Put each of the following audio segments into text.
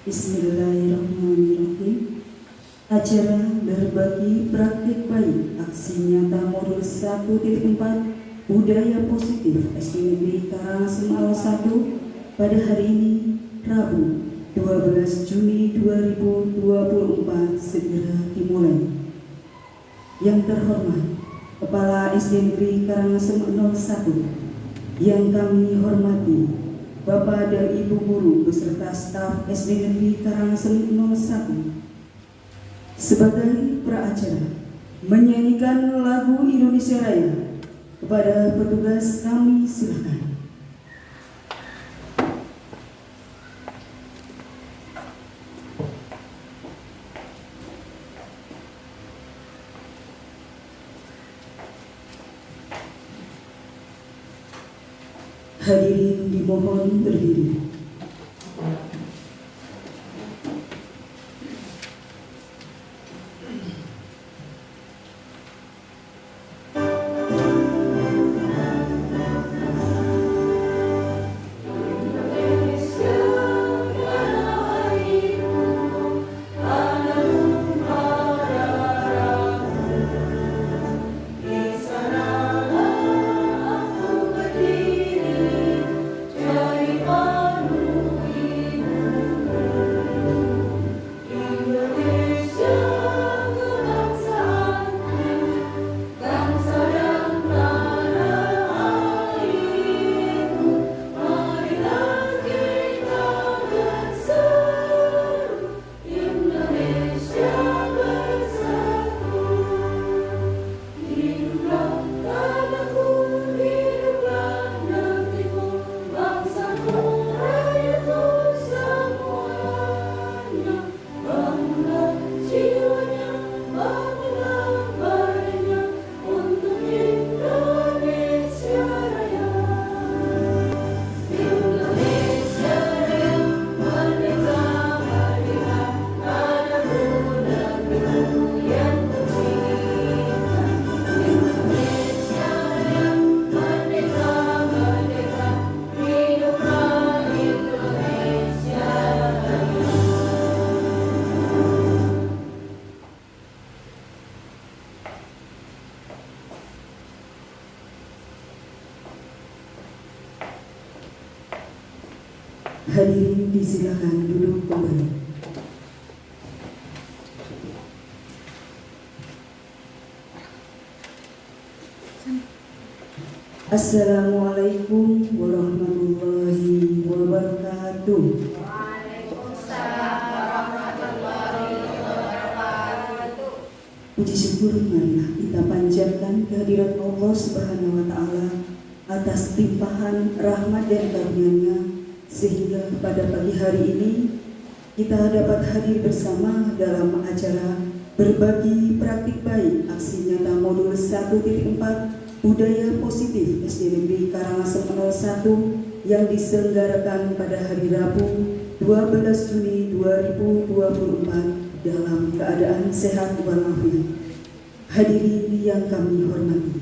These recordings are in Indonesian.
Bismillahirrahmanirrahim. Acara berbagi praktik baik aksi nyata modul 1.4 budaya positif SD Negeri Karangasem Al 1 pada hari ini Rabu 12 Juni 2024 segera dimulai. Yang terhormat Kepala SD Negeri Karangasem 01, yang kami hormati Bapak dan Ibu Guru beserta staf SD Negeri Karangasem 01, sebagai praacara menyanyikan lagu Indonesia Raya. Kepada petugas kami silakan. Hadirin dimohon berdiri. Hadirin disilakan duduk kembali. Assalamualaikum warahmatullahi wabarakatuh. Waalaikumsalam warahmatullahi wabarakatuh. Puji syukur marilah kita panjatkan kehadirat Allah Subhanahu wa Ta'ala atas limpahan rahmat dan karunia-Nya, sehingga pada pagi hari ini kita dapat hadir bersama dalam acara berbagi praktik baik aksi nyata modul 1.4 budaya positif SD Negeri Karangasem 01 yang diselenggarakan pada hari Rabu 12 Juni 2024 dalam keadaan sehat walafiat. Hadirin yang kami hormati,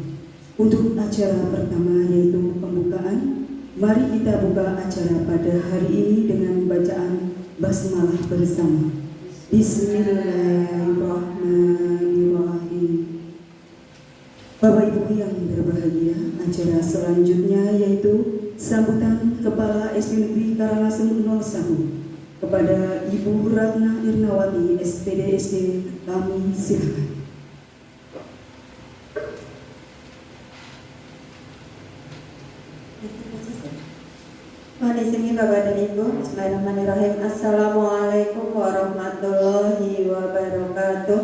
untuk acara pertama yaitu pembukaan, mari kita buka acara pada hari ini dengan bacaan basmalah bersama. Bismillahirrahmanirrahim. Bapak Ibu yang berbahagia, acara selanjutnya yaitu sambutan Kepala SD Negeri Karangasem 01 kepada Ibu Ratna Irnawati SPDSD, kami silakan. Mohon izin Bapak dan Ibu. Bismillahirrahmanirrahim. Assalamualaikum warahmatullahi wabarakatuh.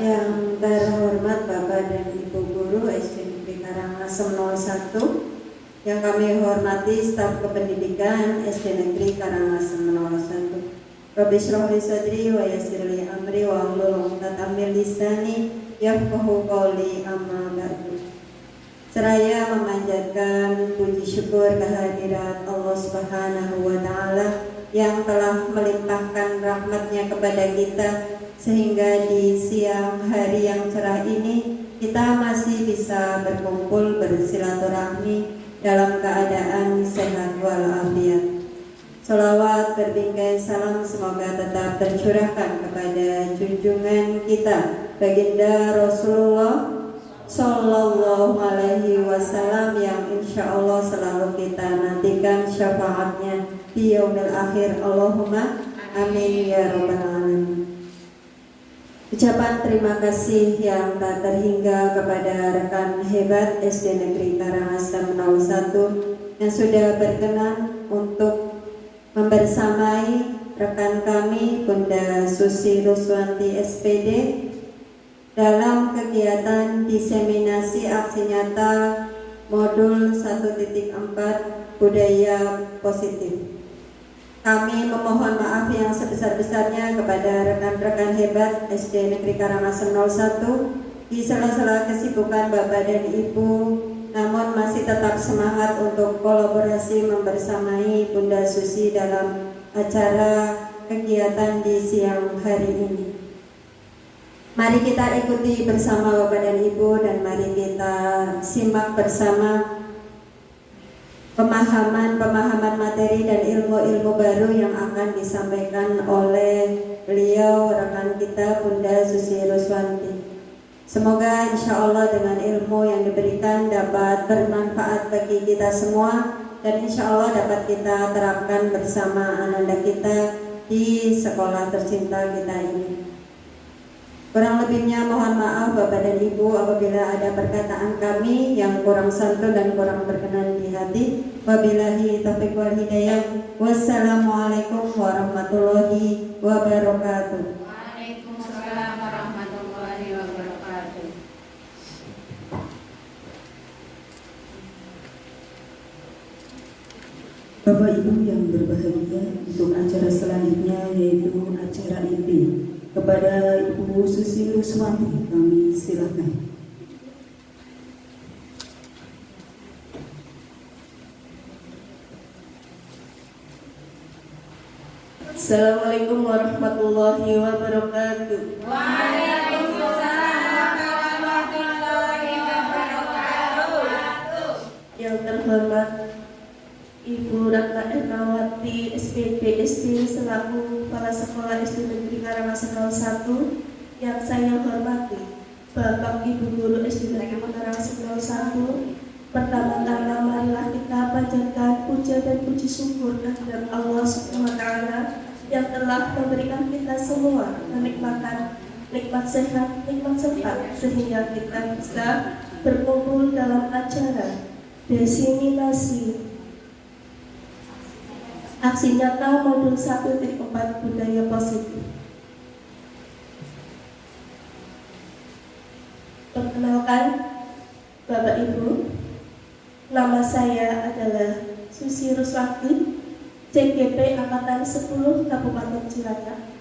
Yang terhormat Bapak dan Ibu Guru SD Negeri Karangasem 01, yang kami hormati staf kependidikan SD Negeri Karangasem 01. Rabbi shrah li sadri wa yassir li amri wa hlul 'uqdatam min lisani yafqahu qawli, amma ba'du. Seraya memanjatkan puji syukur kehadirat Allah Subhanahu wa Ta'ala yang telah melimpahkan rahmat-Nya kepada kita, sehingga di siang hari yang cerah ini kita masih bisa berkumpul bersilaturahmi dalam keadaan sehat walafiat. Salawat berbingkai salam semoga tetap tercurahkan kepada junjungan kita baginda Rasulullah Sallallahu Alaihi Wasallam yang insya Allah selalu kita nantikan syafaatnya di yaumil akhir. Allahumma amin ya rabbal alamin. Ucapan terima kasih yang tak terhingga kepada rekan hebat SD Negeri Karangasem 01 yang sudah berkenan untuk membersamai rekan kami Bunda Susi Ruswanti SPD dalam kegiatan diseminasi aksi nyata modul 1.4 budaya positif. Kami memohon maaf yang sebesar-besarnya kepada rekan-rekan hebat SD Negeri Karangasem 01 di sela-sela kesibukan Bapak dan Ibu, namun masih tetap semangat untuk kolaborasi membersamai Bunda Susi dalam acara kegiatan di siang hari ini. Mari kita ikuti bersama Bapak dan Ibu dan mari kita simak bersama pemahaman materi dan ilmu-ilmu baru yang akan disampaikan oleh beliau rekan kita Bunda Susi Ruswanti. Semoga insya Allah dengan ilmu yang diberikan dapat bermanfaat bagi kita semua dan insya Allah dapat kita terapkan bersama anak-anak kita di sekolah tercinta kita ini. Kurang lebihnya mohon maaf Bapak dan Ibu apabila ada perkataan kami yang kurang santun dan kurang berkenan di hati. Wabillahi taufiq wal hidayah. Wassalamualaikum warahmatullahi wabarakatuh. Waalaikumsalam warahmatullahi wabarakatuh. Bapak Ibu yang berbahagia, untuk acara selanjutnya yaitu acara inti. Kepada Ibu Susi Ruswanti kami silakan. Assalamualaikum warahmatullahi wabarakatuh. Waalaikumsalam warahmatullahi wabarakatuh. Yang terhormat Ibu Ratna Ernawati SPD SD selaku Kepala Sekolah SD Negeri Karangasem 01, yang saya hormati Bapak Ibu Guru SD Negeri Karangasem 01. Pertama-tama marilah kita panjatkan puja dan puji syukur kehadirat Allah Subhanahu wa taala yang telah memberikan kita semua kenikmatan, nikmat sehat, nikmat sempat sehingga kita bisa berkumpul dalam acara diseminasi aksi nyata modul 1.4 budaya positif. Perkenalkan Bapak Ibu, nama saya adalah Susi Ruswanti, CGP Angkatan 10 Kabupaten Cilacap.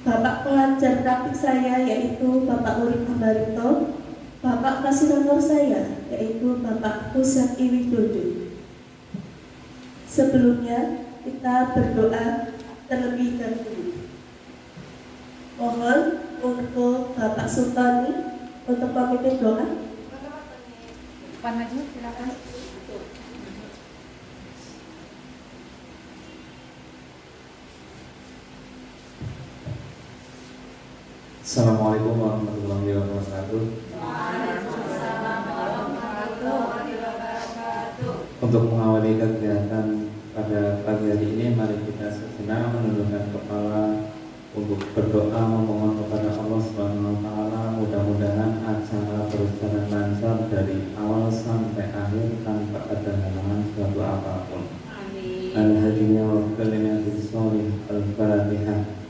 Bapak pengajar praktik saya yaitu Bapak Urip Ambarito, Bapak fasilitator saya yaitu Bapak Pusat Widodo. Sebelumnya kita berdoa terlebih dahulu. Mohon untuk Bapak Sultani untuk memimpin doa. Pak Maju, silakan. Assalamualaikum warahmatullahi wabarakatuh. Waalaikumsalam warahmatullahi wabarakatuh. Untuk mengawali kegiatan pada pagi hari ini, mari kita sejenak menundukkan kepala untuk berdoa memohon kepada Allah Subhanahu wa taala mudah-mudahan acara berjalan lancar dari awal sampai akhir tanpa ada halangan suatu apapun. Amin. Al-hadiyah wa kalimatis sholih al-fatihah.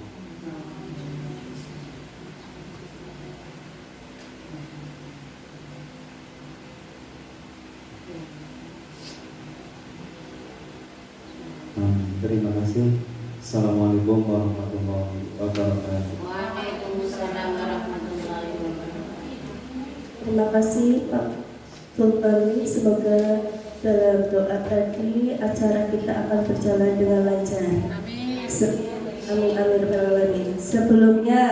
Terima kasih. Assalamualaikum warahmatullahi wabarakatuh. Waalaikumsalam warahmatullahi wabarakatuh. Terima kasih Pak Sultani. Semoga dalam doa tadi acara kita akan berjalan dengan lancar. Amin. Amin amin alamin. Sebelumnya,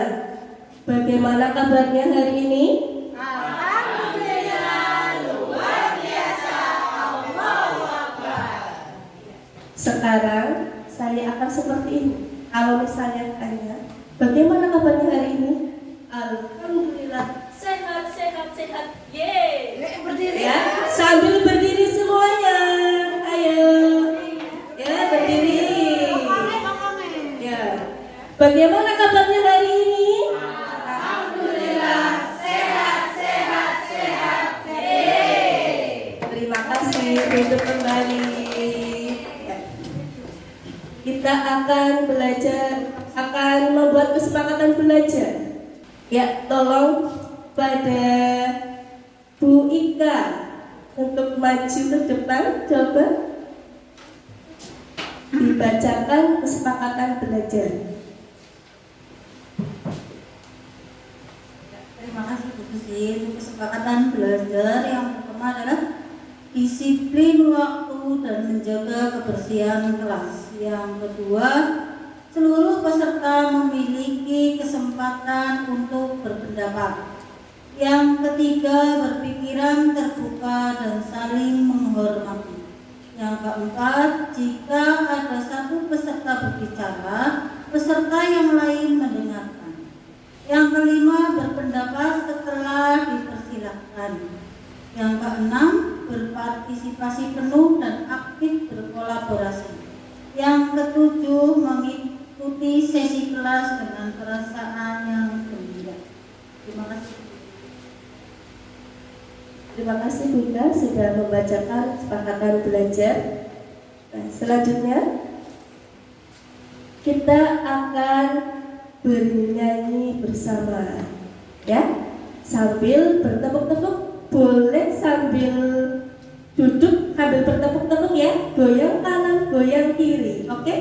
bagaimana kabarnya hari ini? Alhamdulillah luar sekarang saya akan seperti ini. Kalau misalnya tanya, bagaimana kabarnya hari ini? Alhamdulillah, sehat, sehat, sehat. Yeay. Berdiri. Ya, sambil berdiri semuanya. Ayo. Ya, berdiri. Ya. Bagaimana kabarnya hari ini? Alhamdulillah, sehat, sehat, sehat. Yeay. Terima kasih, duduk kembali. Ya. Kita akan belajar, akan membuat kesepakatan belajar. Ya, tolong pada Bu Ika untuk maju ke depan, coba dibacakan kesepakatan belajar. Terima kasih Bu Susi. Kesepakatan belajar yang pertama adalah disiplin waktu dan menjaga kebersihan kelas. Yang kedua, seluruh peserta memiliki kesempatan untuk berpendapat. Yang ketiga, berpikiran terbuka dan saling menghormati. Yang keempat, jika ada satu peserta berbicara, peserta yang lain mendengarkan. Yang kelima, berpendapat setelah dipersilahkan. Yang keenam, berpartisipasi penuh dan aktif berkolaborasi. Yang ketujuh, mengikuti sesi kelas dengan perasaan yang gembira. Terima kasih. Terima kasih Bunda sudah membacakan kesepakatan belajar. Nah, selanjutnya kita akan bernyanyi bersama, ya, sambil bertepuk-tepuk. Boleh sambil duduk sambil bertepuk-tepuk ya, goyang kanan, goyang kiri, oke?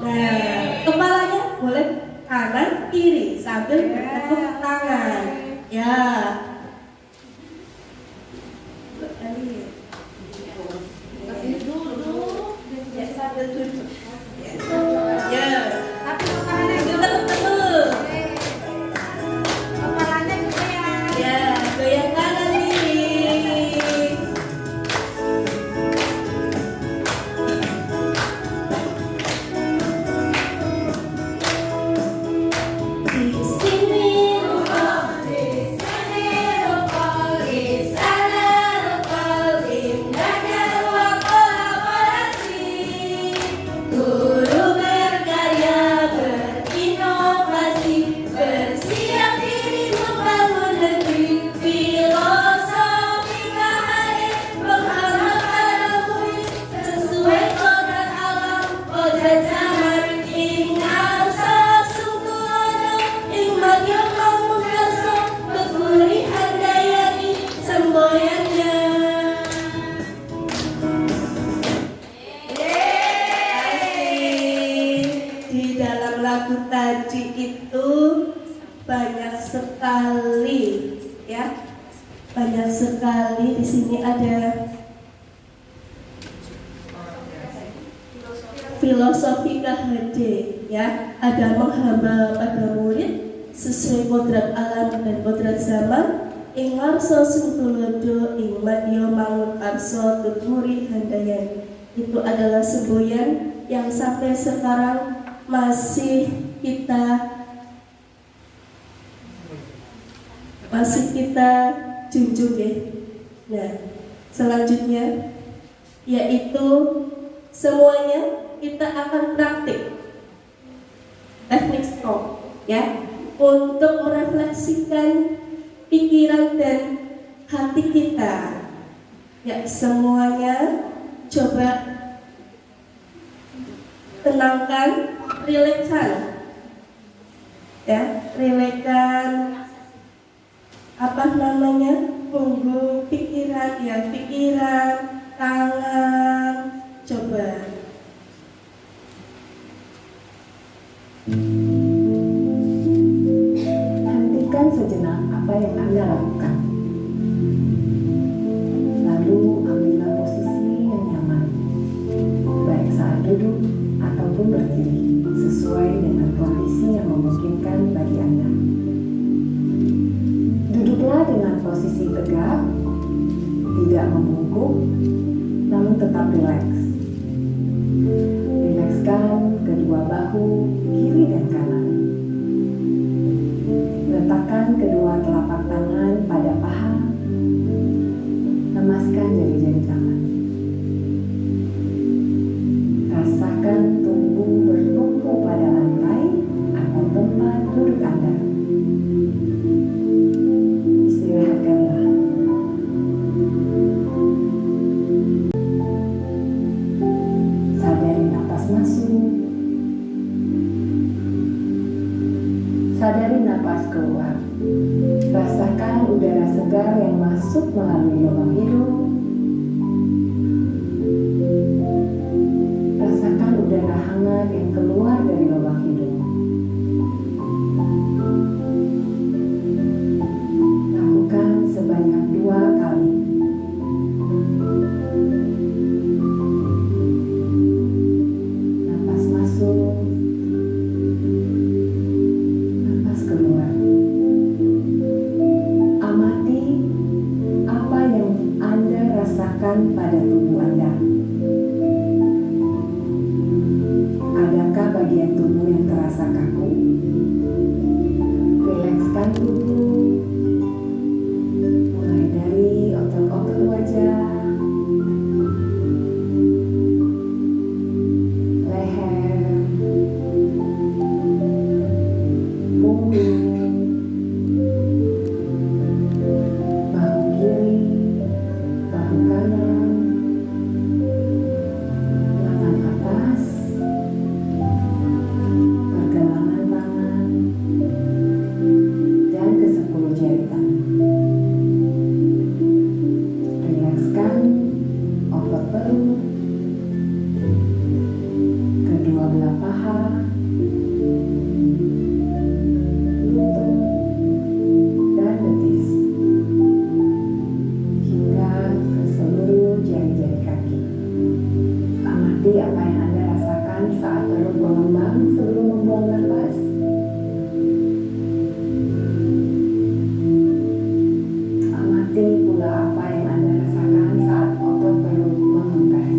Nah, kepalanya boleh kanan, kiri sambil bertepuk tangan, ya. Ya, sambil duduk. Ya. Tapi kepalanya Bertepuk-tepuk. kepalanya gitu ya. Ya, goyang kanan kiri. Di sini rukun, di sini rukun, di sana rukun, indahnya ruang kolaborasi. Guru berkarya, berinovasi, bersiap diri membangun negeri. Filosofi kahadir, pengharap pada murid, sesuai kodrat alam, kodrat zaman. Ingat sesungguhnya, iman yang kamu rasa, kekurihan dayani, semboyannya. Di dalam lagu tadi itu banyak sekali, ya, banyak sekali. Di sini ada filosofi KHD, ya, ada menghamba pada murid sesuai kodrat alam dan kodrat zaman. Ing ngarsa suntulodo ing madya mangun karsa tuturi handayani. Itu adalah semboyan yang sampai sekarang masih kita junjung ya. Nah, selanjutnya yaitu semuanya kita akan praktik teknik stop, ya, untuk merefleksikan pikiran dan hati kita. Ya, semuanya coba tenangkan, rilekskan, ya, rilekskan punggung, pikiran, ya, pikiran, tangan, coba. Hentikan sejenak apa yang Anda lakukan. Lalu ambillah posisi yang nyaman, baik saat duduk ataupun berdiri, sesuai dengan kondisi yang memungkinkan bagi Anda. Duduklah dengan posisi tegak, tidak membungkuk, namun tetap rileks. segar yang masuk melalui lubang hidung. Rasakan udara hangat yang keluar dari lubang hidung. Lakukan sebanyak 2 kali. Napas masuk, napas keluar. Amati apa yang Anda rasakan pada tubuh Anda. Adakah bagian tubuh yang terasa kaku? Rilekskan tubuh, mulai dari otot-otot wajah, leher, punggung, bahu kiri, bahu kanan, lengan atas, pergelangan tangan, dan ke-10 jari tangan. Rilekskan otot perut, kedua belah paha, lutut, dan betis, hingga ke seluruh jari-jari kaki. Amati apa yang Anda rasakan saat perut mengembang sebelum membuang nafas. Amati pula apa yang Anda rasakan saat otot perut mengempes.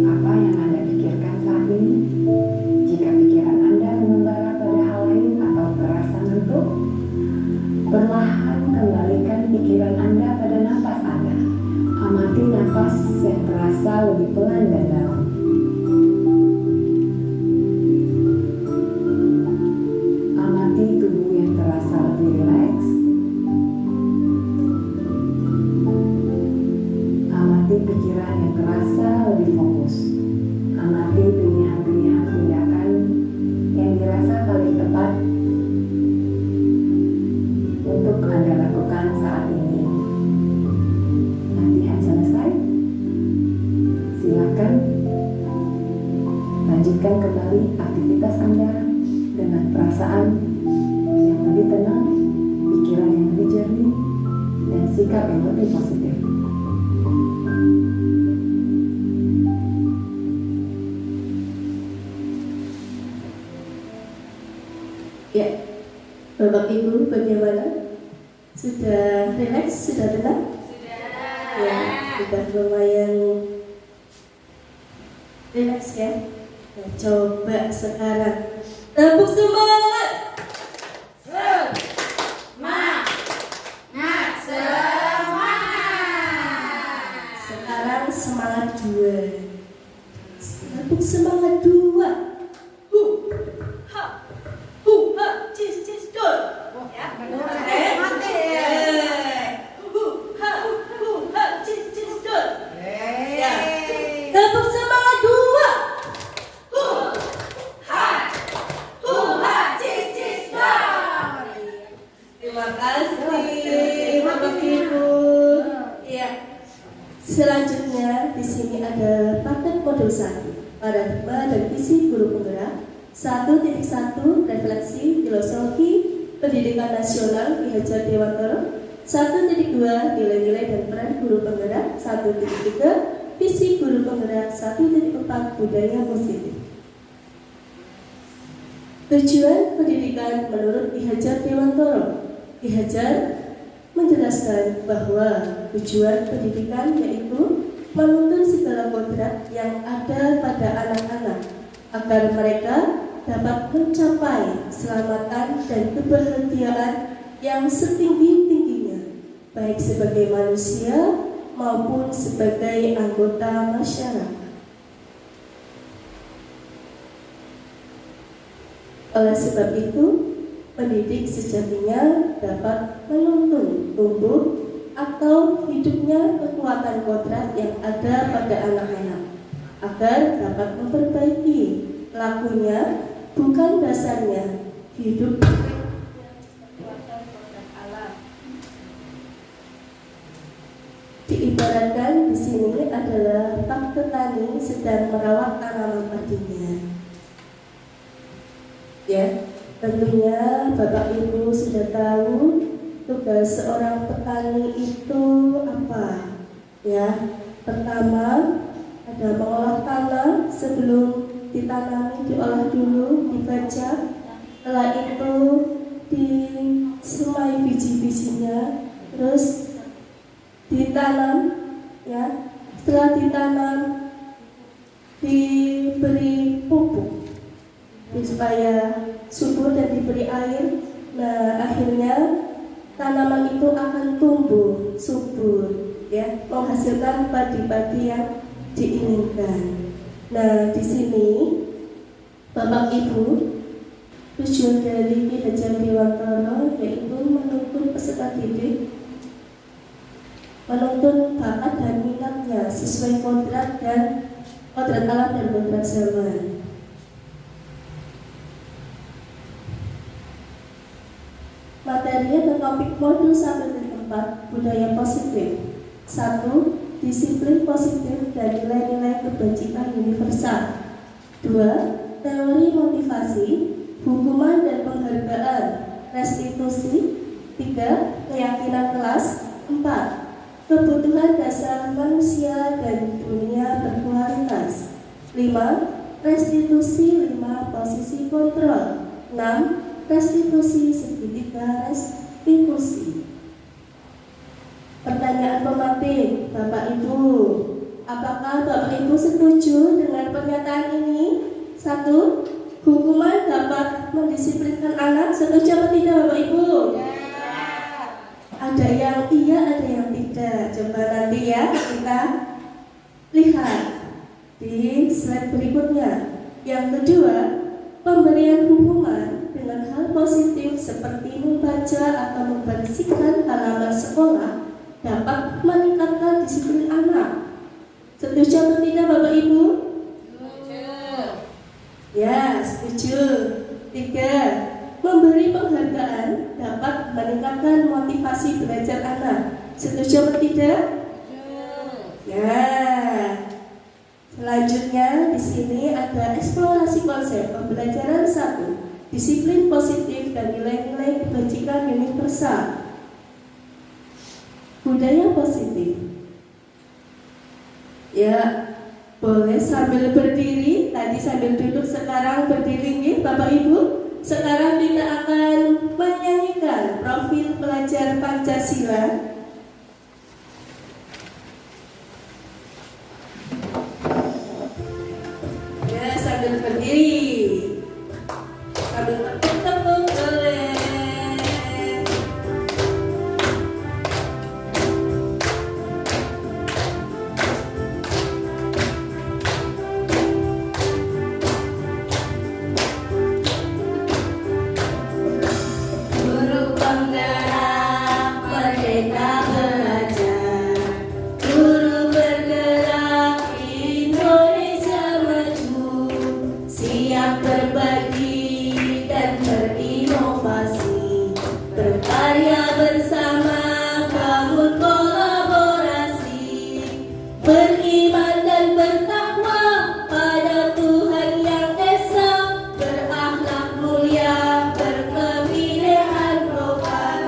Apa yang Anda pikirkan saat ini? Jika pikiran Anda mengembara pada hal lain atau terasa ngantuk, perlahan kembalikan pikiran Anda pada napas Anda. Amati napas yang terasa lebih pelan dan dalam. Amati tubuh yang terasa lebih rileks. Amati pikiran yang terasa lebih fokus. Amati pilihan-pilihan tindakan yang dirasa paling tepat untuk Anda lakukan saat ini. Latihan selesai. Silakan lanjutkan kembali aktivitas Anda dengan perasaan yang lebih tenang, pikiran yang lebih jernih, dan sikap yang lebih positif. Ya, Bapak Ibu bagaimana? Sudah rileks? Sudah tenang? Ya, sudah lumayan rileks ya. Nah, coba sekarang tepuk semangat. Sekarang semangat 2. Tepuk semangat 2. Tepuk semangat 2. Terima kasih Bapak Ibu. Ya. Selanjutnya di sini ada paket modul 1, paradigma dan visi guru penggerak. 1.1 refleksi filosofi pendidikan nasional Ki Hajar Dewantara. 1.2 nilai-nilai dan peran guru penggerak. 1.3 visi guru penggerak. 1.4 budaya positif. Tujuan pendidikan menurut Ki Hajar Dewantara. Ki Hajar menjelaskan bahwa tujuan pendidikan yaitu menuntun segala kodrat yang ada pada anak-anak agar mereka dapat mencapai keselamatan dan kebahagiaan yang setinggi-tingginya, baik sebagai manusia maupun sebagai anggota masyarakat. Oleh sebab itu, pendidik sejatinya dapat menuntun tumbuh atau hidupnya kekuatan kodrat yang ada pada anak-anak agar dapat memperbaiki lakunya bukan dasarnya, hidup kekuatan produk alam. Diibaratkan di sini adalah pak petani sedang merawat tanaman padinya. Ya, tentunya Bapak Ibu sudah tahu tugas seorang petani itu apa. Ya, pertama ada mengolah tanah sebelum ditanami, diolah dulu, dibaca. Setelah itu disemai biji-bijinya, terus ditanam. Ya, setelah ditanam diberi pupuk supaya subur dan diberi air. Nah, akhirnya tanaman itu akan tumbuh subur, ya, menghasilkan padi-padi yang diinginkan. Nah, di sini Bapak Ibu, tujuan dari Ki Hajar Dewantara yaitu menuntun peserta didik, menuntun bakat dan minatnya sesuai kodrat alam dan kodrat zaman. Materi atau topik modul 1.4 budaya positif. 1. Disiplin positif dan nilai-nilai kebajikan universal. 2. Teori motivasi, hukuman dan penghargaan, restitusi. 3. Keyakinan kelas. 4. Kebutuhan dasar manusia dan dunia berkualitas. 5. Restitusi 5 posisi kontrol. 6. Restitusi segitiga restitusi. Pertanyaan pematik, Bapak Ibu, apakah Bapak Ibu setuju dengan pernyataan ini? 1. Hukuman dapat mendisiplinkan anak. Setuju atau tidak Bapak Ibu? Ya. Ada yang iya, ada yang tidak. Coba nanti ya kita lihat di slide berikutnya. Yang kedua, pemberian hukuman dengan hal positif seperti membaca atau membersihkan halaman sekolah dapat meningkatkan disiplin anak. Setuju atau tidak Bapak Ibu? Ya, setuju. 3. Memberi penghargaan dapat meningkatkan motivasi belajar anak. Setuju atau tidak? Ya. Selanjutnya di sini ada eksplorasi konsep pembelajaran 1. Disiplin positif dan nilai-nilai kebajikan universal. Budaya positif. Ya, boleh sambil berdiri. Tadi sambil duduk, sekarang berdiri nih Bapak Ibu. Sekarang kita akan menyanyikan profil pelajar Pancasila. Ya, sambil berdiri. Sambil bertepuk boleh. Guru penggerak merdeka belajar, guru bergerak Indonesia maju, siap berbagi dan berinovasi, berkarya bersama bangun kolaborasi, beriman dan bertakwa pada Tuhan yang esa, berakhlak mulia, berkebinekaan global,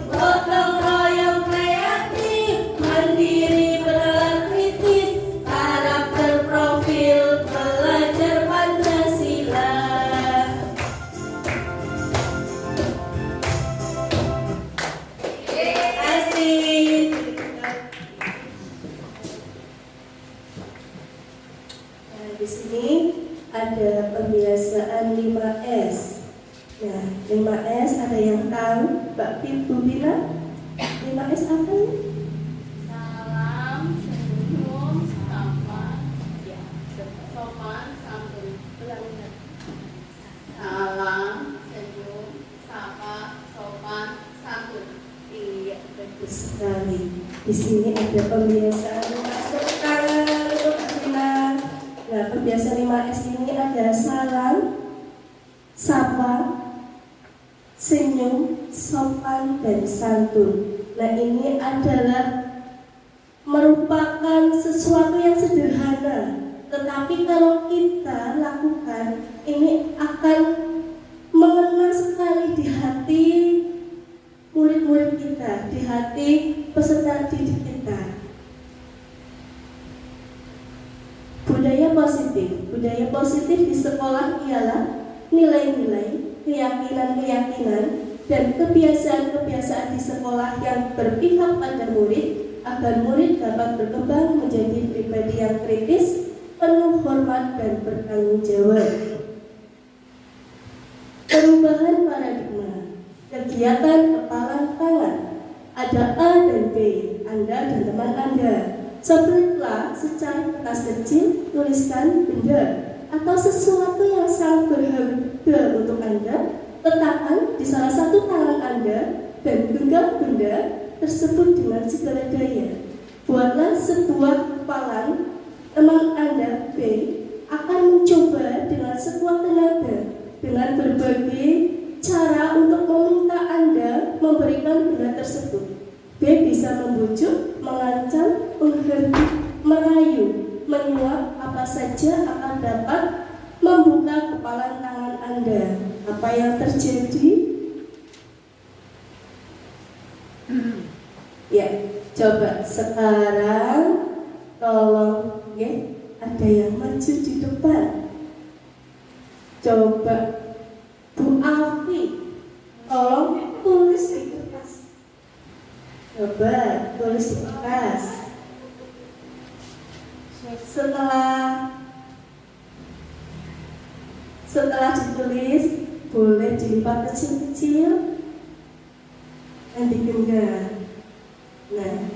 gotong royong kreatif, mandiri bernalar kritis, karakter profil pelajar Pancasila. Terima kasih. Nah, di sini ada pembiasaan 5S. Nah, 5S ada yang tahu? Mbak Bu Bina, 5S apa ini? Salam, senyum, sapa, ya, sopan, santun. Ulangi. Salam, senyum, sapa, sopan, santun. Iya, bagus sekali. Di sini ada pembiasaan 5S. Tepuk tangan untuk Mbak Bina. Nah, pembiasaan 5S ini ada salam, sapa, senyum, sopan, dan santun. Nah, ini adalah merupakan sesuatu yang sederhana, tetapi kalau kita lakukan, ini akan mengena sekali di hati murid-murid kita, di hati peserta didik kita. Budaya positif di sekolah ialah nilai-nilai, keyakinan-keyakinan, dan kebiasaan-kebiasaan di sekolah yang berpihak pada murid agar murid dapat berkembang menjadi pribadi yang kritis, penuh hormat, dan bertanggung jawab. Perubahan paradigma, kegiatan kepala tangan, ada A dan B, Anda dan teman Anda. Sebutlah secara kertas kecil, tuliskan benda atau sesuatu yang sangat berharga untuk Anda, letakkan di salah satu tangan Anda dan genggam benda tersebut dengan segala daya. Buatlah sebuah kepalan. Teman Anda B akan mencoba dengan sekuat tenaga dengan berbagai cara untuk meminta Anda memberikan benda tersebut. B bisa membujuk, mengancam, merayu, menyuap, apa saja akan dapat membuka kepalan tangan Anda. Apa yang terjadi? Ya, coba sekarang tolong ya, ada yang maju di depan. Coba Bu Afi, tolong tulis di kertas. Coba tulis di kertas. Setelah ditulis, boleh dilipat kecil-kecil dan digenggam. Nah,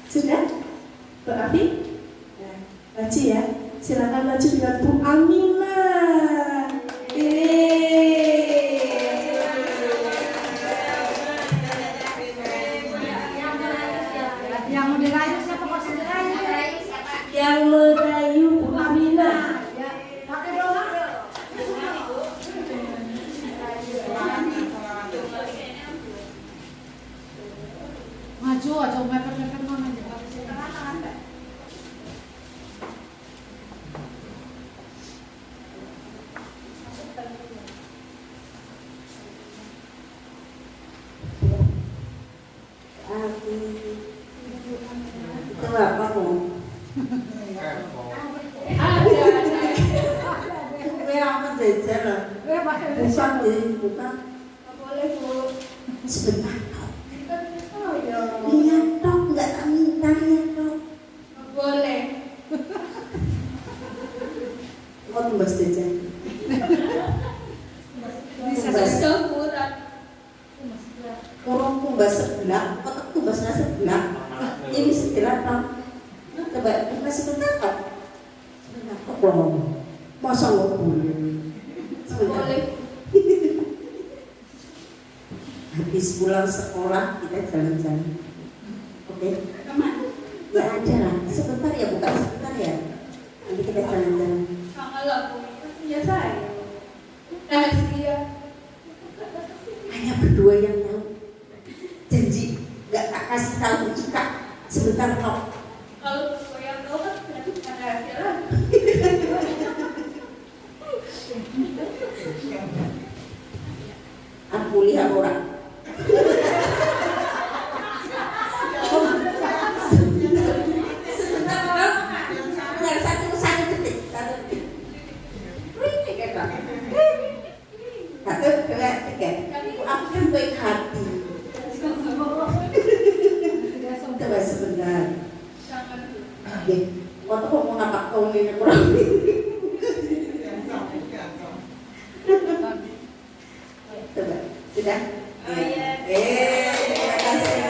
sudah, Bu Afi? Nah, maju ya. Silakan maju dengan Bu Amina. Yang mau dirayu siapa kok dirayu? Yang merayu Bu Amina. Pakai doang. Maju aja mepet-mepet mana aja. Itu apa kok? Apa jajan lah? Bukan deh, bukan. Boleh Bu. Sebentar. Oh ya. Lihat dong, nggak tak minta lihat dong. Boleh. Kok tumbas jajan? Bisa murah. Orang tumbas sebelah, kotak tumbasnya sebelah. Ini sebelah dong. Coba buka sebentar kok. Sebentar kok bohong. Masa nggak boleh? Sebentar. Boleh. Habis pulang sekolah kita jalan-jalan. Oke? Ya ada lah. Sebentar ya, bukan sebentar ya. Nanti kita jalan-jalan. Kalau Bu punya saya. Rahasia. Hanya berdua yang tahu. Janji nggak tak kasih tahu juga. Sebentar kok. Kalau Bu yang tahu kan berarti bukan rahasia lagi. Aku lihat orang. Sebentar kok. Benar, satu detik. Ini kata. Satu, dua, tiga. Aku kan baik hati. Coba sebentar. Oke, waktu kok mau napak tahun ini kurang. Coba, sudah? Terima kasih.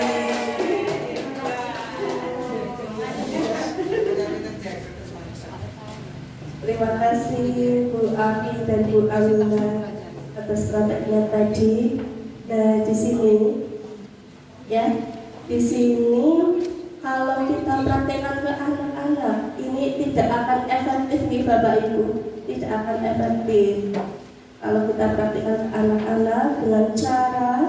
Terima kasih Bu Afi dan Bu Amina atas prakteknya tadi. Nah, di sini ya, di sini kalau kita praktekkan ke anak Bapak Ibu, tidak akan efektif kalau kita praktikkan anak-anak dengan cara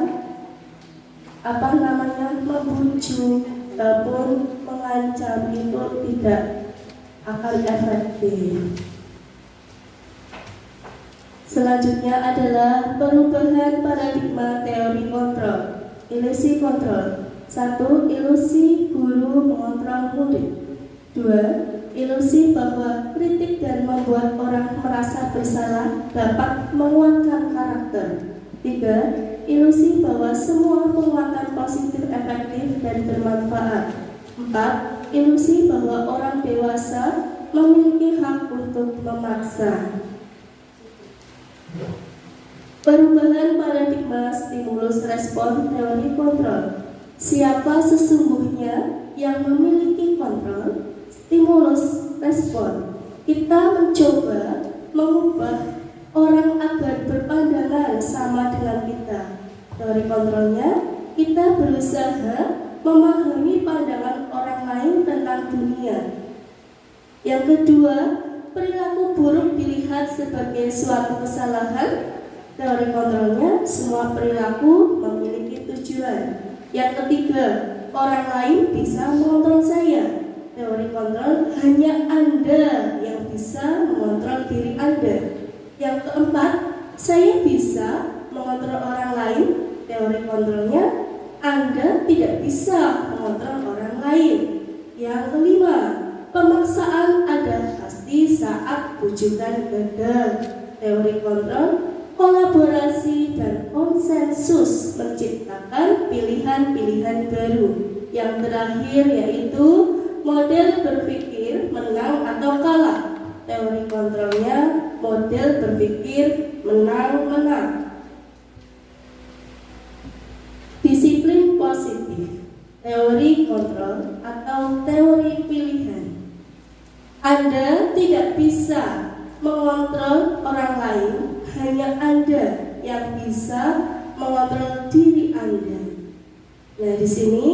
membujuk ataupun mengancam, itu tidak akan efektif. Selanjutnya adalah perubahan paradigma teori kontrol. Ilusi kontrol. 1. Ilusi guru mengontrol murid. 2. Ilusi bahwa kritik dan membuat orang merasa bersalah dapat menguatkan karakter. 3. Ilusi bahwa semua penguatan positif efektif dan bermanfaat. 4. Ilusi bahwa orang dewasa memiliki hak untuk memaksa. Perubahan paradigma stimulus respon teori kontrol. Siapa sesungguhnya yang memiliki kontrol? Stimulus respon. Kita mencoba mengubah orang agar berpandangan sama dengan kita. Teori kontrolnya, kita berusaha memahami pandangan orang lain tentang dunia. Yang kedua, perilaku buruk dilihat sebagai suatu kesalahan. Teori kontrolnya, semua perilaku memiliki tujuan. Yang ketiga, orang lain bisa mengontrol saya. Teori kontrol, hanya Anda yang bisa mengontrol diri Anda. Yang keempat, saya bisa mengontrol orang lain. Teori kontrolnya, Anda tidak bisa mengontrol orang lain. Yang kelima, pemaksaan ada pasti saat bujukan gagal. Teori kontrol, kolaborasi dan konsensus menciptakan pilihan-pilihan baru. Yang terakhir yaitu model berpikir menang atau kalah. Teori kontrolnya, model berpikir menang-menang. Disiplin positif, teori kontrol atau teori pilihan. Anda tidak bisa mengontrol orang lain, hanya Anda yang bisa mengontrol diri Anda. Nah, di sini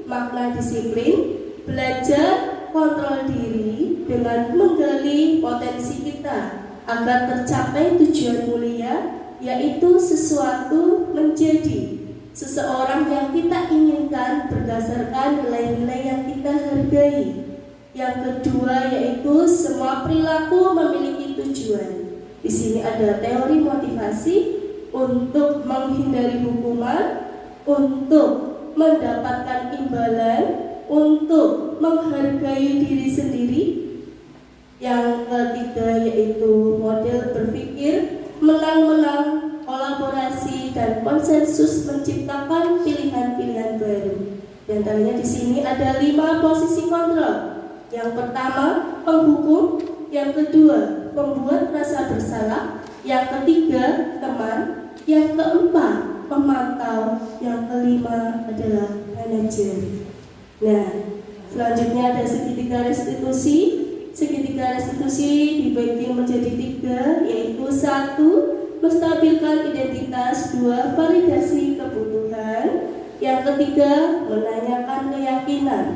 makna disiplin, belajar kontrol diri dengan menggali potensi kita agar tercapai tujuan mulia, yaitu sesuatu menjadi seseorang yang kita inginkan berdasarkan nilai-nilai yang kita hargai. Yang kedua yaitu semua perilaku memiliki tujuan. Di sini ada teori motivasi untuk menghindari hukuman, untuk mendapatkan imbalan, untuk menghargai diri sendiri. Yang ketiga yaitu model berpikir menang-menang, kolaborasi dan konsensus menciptakan pilihan-pilihan baru. Di antaranya di sini ada 5 posisi kontrol. Yang pertama, penghukum. Yang kedua, membuat rasa bersalah. Yang ketiga, teman. Yang keempat, pemantau. Yang kelima adalah manajer. Nah, selanjutnya ada segitiga restitusi. Segitiga restitusi dibagi menjadi 3, yaitu 1. Menstabilkan identitas. 2. Validasi kebutuhan. Yang ketiga, menanyakan keyakinan.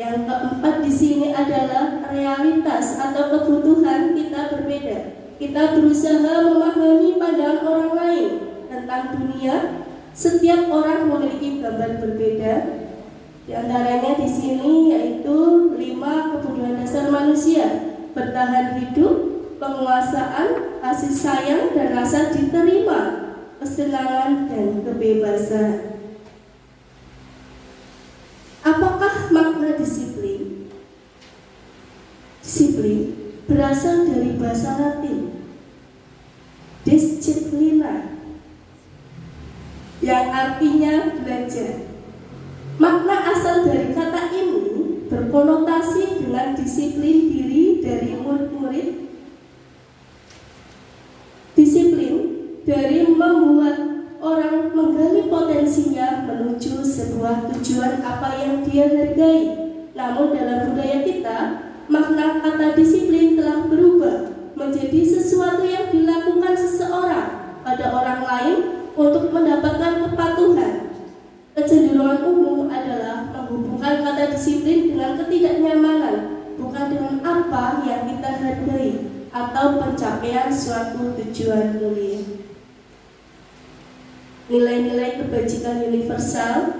Yang keempat di sini adalah realitas atau kebutuhan kita berbeda. Kita berusaha memahami pandangan orang lain tentang dunia. Setiap orang memiliki gambar berbeda. Di antaranya di sini yaitu 5 kebutuhan dasar manusia: bertahan hidup, penguasaan, kasih sayang dan rasa diterima, kesenangan dan kebebasan. Apakah makna disiplin? Disiplin berasal dari bahasa Latin disciplina, yang artinya belajar. Makna asal dari kata ini berkonotasi dengan disiplin diri dari murid-murid. Disiplin dari membuat orang menggali potensinya menuju sebuah tujuan apa yang dia hargai. Namun dalam budaya kita, makna kata disiplin telah berubah menjadi sesuatu yang dilakukan seseorang pada orang lain untuk mendapatkan kepatuhan. Kecenderungan umum adalah menghubungkan kata disiplin dengan ketidaknyamanan, bukan dengan apa yang kita hargai. atau pencapaian suatu tujuan mulia. Nilai-nilai kebajikan universal.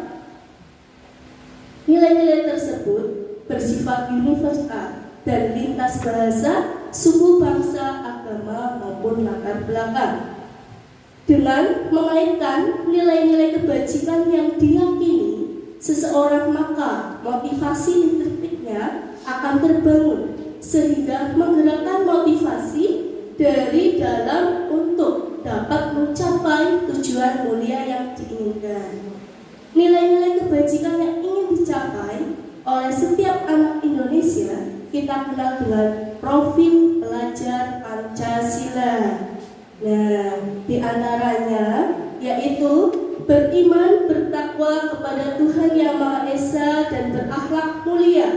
Nilai-nilai tersebut bersifat universal dan lintas bahasa, suku, bangsa, agama, maupun latar belakang. Dengan mengaitkan nilai-nilai kebajikan yang diyakini seseorang, maka motivasi intrinsiknya akan terbangun sehingga menggerakkan motivasi dari dalam untuk dapat mencapai tujuan mulia yang diinginkan. Nilai-nilai kebajikan yang ingin dicapai oleh setiap anak Indonesia kita kenal dengan profil pelajar Pancasila. Nah, di antaranya yaitu beriman, bertakwa kepada Tuhan Yang Maha Esa dan berakhlak mulia.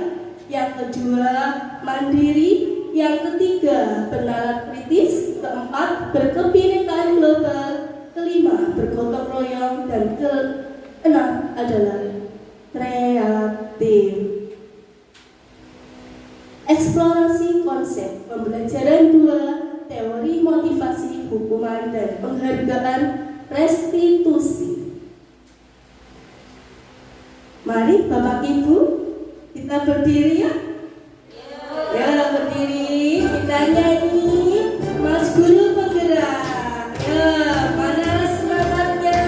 Yang kedua, mandiri. Yang ketiga, bernalar kritis. Keempat, berkebinekaan global. Kelima, bergotong royong. Dan keenam adalah kreatif. Eksplorasi konsep pembelajaran 2, teori motivasi, hukuman, dan penghargaan restitusi. Mari Bapak Ibu kita berdiri ya. Ya, berdiri, kita nyanyi Mas Guru Penggerak. Ya, mana semangatnya?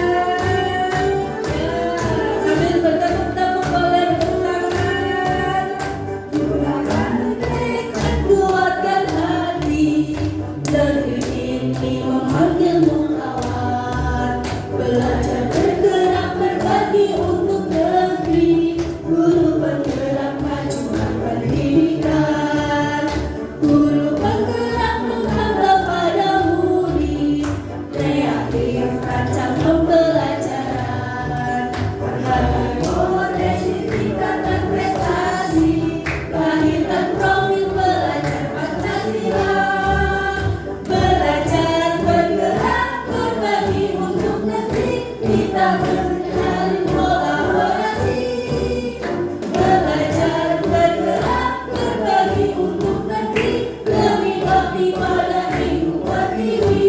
Ya, sambil bertepuk-tepuk boleh bertepuk tangan. Gunakan tekad, kuatkan hati, negeri ini memanggilmu kawan. Belajar bergerak berbagi untuk negeri, guru penggerak majukan pendidikan. Guru penggerak menghadap pada murid, kreatif rancang pembelajaran. Hargai potensi tingkatkan prestasi, lahirkan profil pelajar Pancasila. Belajar bergerak berbagi untuk negeri, kita menjalin kolaborasi. Belajar bergerak berbagi untuk negeri, demi bakti pada Ibu Pertiwi.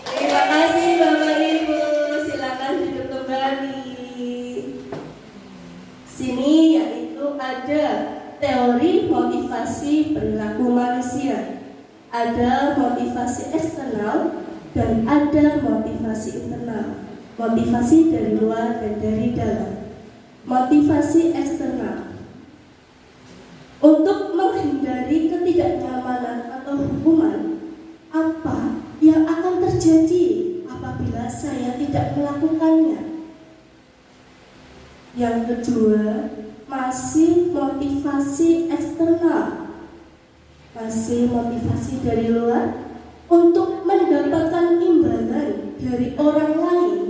Terima kasih Bapak Ibu, silakan duduk kembali. Sini yaitu ada teori motivasi perilaku manusia. Ada motivasi eksternal dan ada motivasi internal. Motivasi dari luar dan dari dalam. Motivasi eksternal. Untuk menghindari ketidaknyamanan atau hukuman, apa yang akan terjadi apabila saya tidak melakukannya? Yang kedua, masih motivasi eksternal. Masih motivasi dari luar untuk mendapatkan imbalan dari orang lain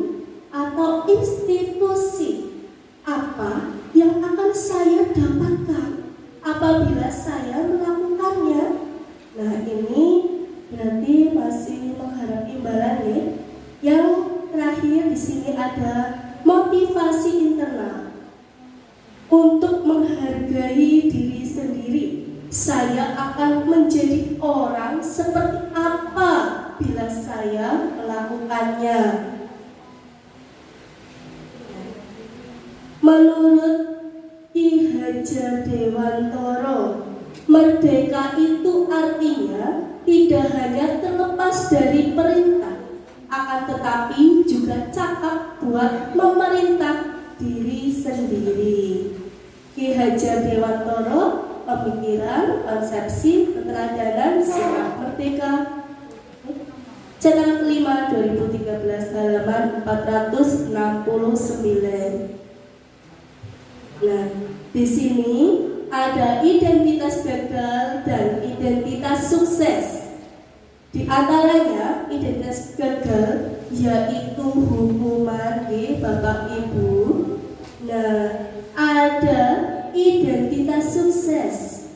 atau institusi. Apa yang akan saya dapatkan apabila saya melakukannya? Nah, ini berarti masih mengharap imbalan ya. Yang terakhir di sini ada motivasi internal. Untuk menghargai diri sendiri. Saya akan menjadi orang seperti apa bila saya melakukannya. Menurut Ki Hajar Dewantoro, merdeka itu artinya tidak hanya terlepas dari perintah, akan tetapi juga cakap buat memerintah diri sendiri. Ki Hajar Dewantoro, Pemikiran, Konsepsi, Keteladanan, Sikap Merdeka, cetakan kelima 2013 halaman 469. Nah, di sini ada identitas gagal dan identitas sukses. Di antaranya identitas gagal yaitu hukuman di Bapak Ibu. Nah, ada identitas sukses.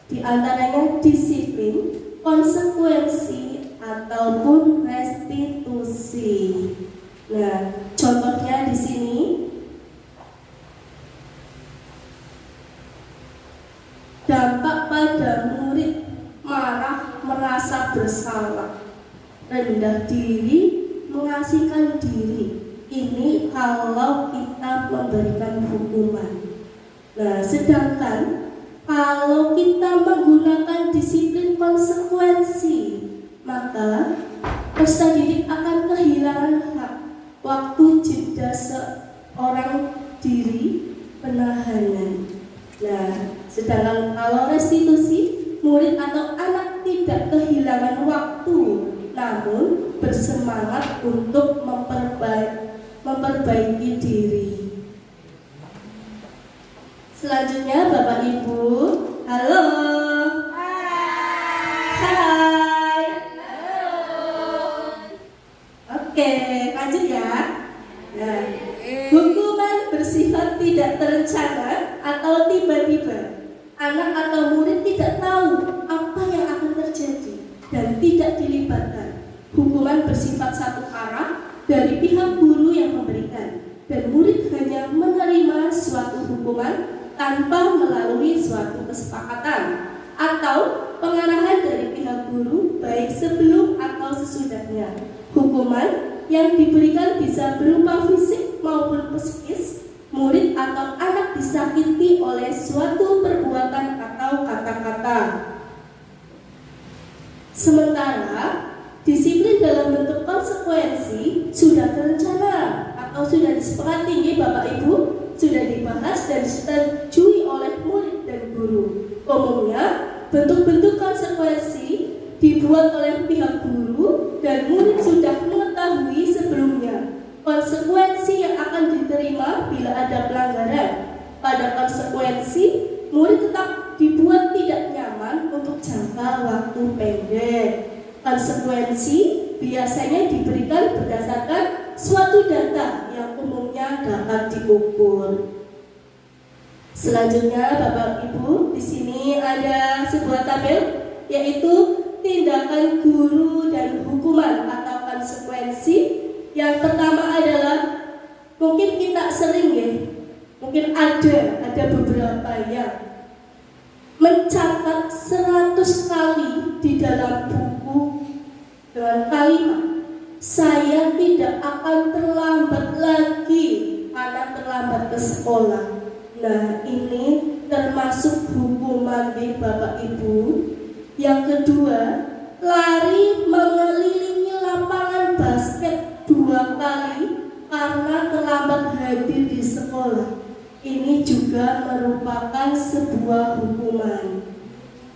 Di antaranya disiplin, konsekuensi ataupun restitusi. Nah, contohnya di merasa bersalah, rendah diri, mengasihkan diri. Ini kalau kita memberikan hukuman. Nah, sedangkan kalau kita menggunakan disiplin konsekuensi, maka peserta didik akan kehilangan hak waktu jeda seorang diri penahanan. Nah, sedangkan kalau restitusi, murid atau anak tidak kehilangan waktu, namun bersemangat untuk memperbaiki diri. Selanjutnya Bapak Ibu, halo. Hai. Oke, lanjut ya. Nah, hukuman bersifat tidak terencana atau tiba-tiba. Anak atau murid tidak tahu apa yang akan terjadi dan tidak dilibatkan. Hukuman bersifat satu arah dari pihak guru yang memberikan, dan murid hanya menerima suatu hukuman tanpa melalui suatu kesepakatan atau pengarahan dari pihak guru baik sebelum atau sesudahnya. Hukuman yang diberikan bisa berupa fisik maupun psikis. Murid atau anak disakiti oleh suatu perbuatan atau kata-kata. Sementara disiplin dalam bentuk konsekuensi sudah terencana atau sudah disepakati, Bapak Ibu, sudah dibahas dan disetujui oleh murid dan guru. Umumnya, bentuk-bentuk konsekuensi dibuat oleh pihak guru dan murid sudah mengetahui sebelumnya konsekuensi yang akan diterima bila ada pelanggaran. Pada konsekuensi, murid tetap dibuat tidak nyaman untuk jangka waktu pendek. Konsekuensi biasanya diberikan berdasarkan suatu data yang umumnya dapat diukur. Selanjutnya, Bapak Ibu, di sini ada sebuah tabel, yaitu tindakan guru dan hukuman atau konsekuensi. Yang pertama adalah, mungkin kita sering ya, mungkin ada beberapa yang mencatat 100 kali di dalam buku dengan kalimat, saya tidak akan terlambat lagi, anak terlambat ke sekolah. Nah, ini termasuk hukuman di Bapak Ibu. Yang kedua, lari mengelilingi lapangan basket 2 kali karena terlambat hadir di sekolah. Ini juga merupakan sebuah hukuman.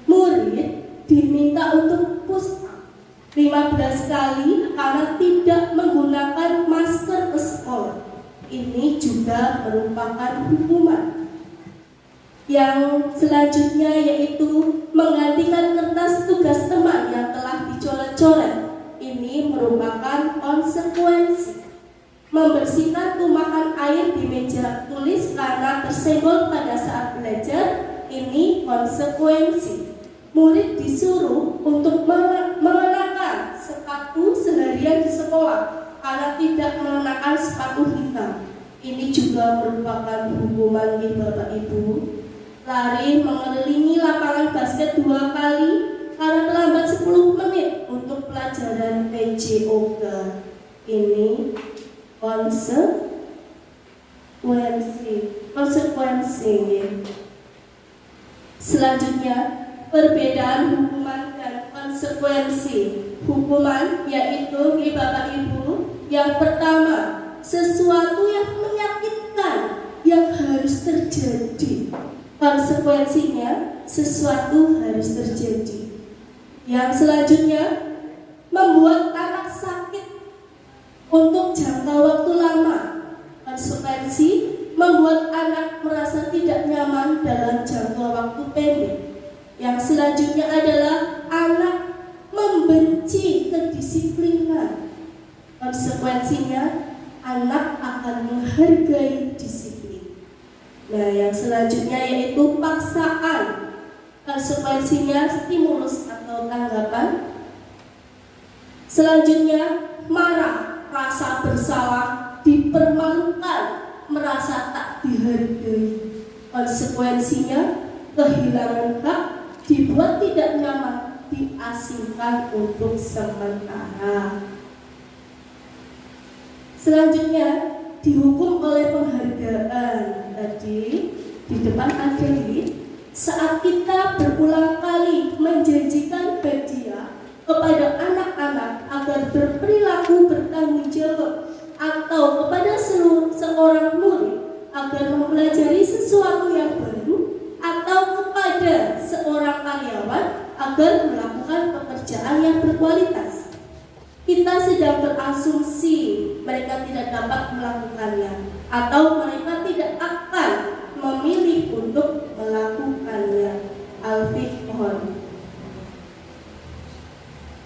Murid diminta untuk push up 15 kali karena tidak menggunakan masker ke sekolah. Ini juga merupakan hukuman. Yang selanjutnya yaitu menggantikan kertas tugas teman yang telah dicoret-coret. Ini merupakan konsekuensi. Membersihkan tumpahan air di meja tulis karena tersenggol pada saat belajar. Ini konsekuensi. Murid disuruh untuk mengenakan sepatu seharian di sekolah karena tidak mengenakan sepatu hitam. Ini juga merupakan hukuman di Bapak Ibu. Lari mengelilingi lapangan basket 2 kali karena terlambat 10 menit untuk pelajaran PJOK. Ini konsekuensi. Selanjutnya, perbedaan hukuman dan konsekuensi. Hukuman yaitu Bapak Ibu, yang pertama, sesuatu yang menyakitkan yang harus terjadi. Konsekuensinya, sesuatu harus terjadi. Yang selanjutnya, membuat anak sakit untuk jangka waktu lama. Konsekuensi, membuat anak merasa tidak nyaman dalam jangka waktu pendek. Yang selanjutnya adalah anak membenci kedisiplinan. Konsekuensinya, anak akan menghargai disiplin. Nah, yang selanjutnya yaitu paksaan. Konsekuensinya stimulus atau tanggapan. Selanjutnya, marah, rasa bersalah, dipermalukan, merasa tak dihargai. Konsekuensinya, kehilangan hak, dibuat tidak nyaman diasingkan untuk sementara. Selanjutnya dihukum oleh penghargaan. Tadi di depan ada ini, saat kita berulang kali menjanjikan hadiah kepada anak-anak agar berperilaku bertanggung jawab atau kepada seorang murid agar mempelajari sesuatu yang baru atau kepada seorang karyawan agar melakukan pekerjaan yang berkualitas. Kita sedang berasumsi mereka tidak dapat melakukannya atau mereka tidak akan memilih untuk melakukannya.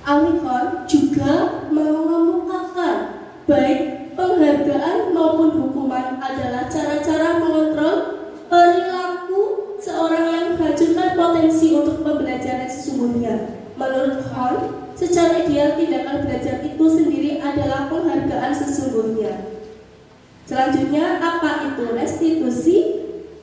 Al-Hikam juga mengemukakan baik penghargaan maupun hukuman adalah cara-cara mengontrol perilaku seorang yang menghancurkan potensi untuk pembelajaran sesungguhnya. Menurut Hall, secara ideal tindakan belajar itu sendiri adalah penghargaan sesungguhnya. Selanjutnya, apa itu restitusi?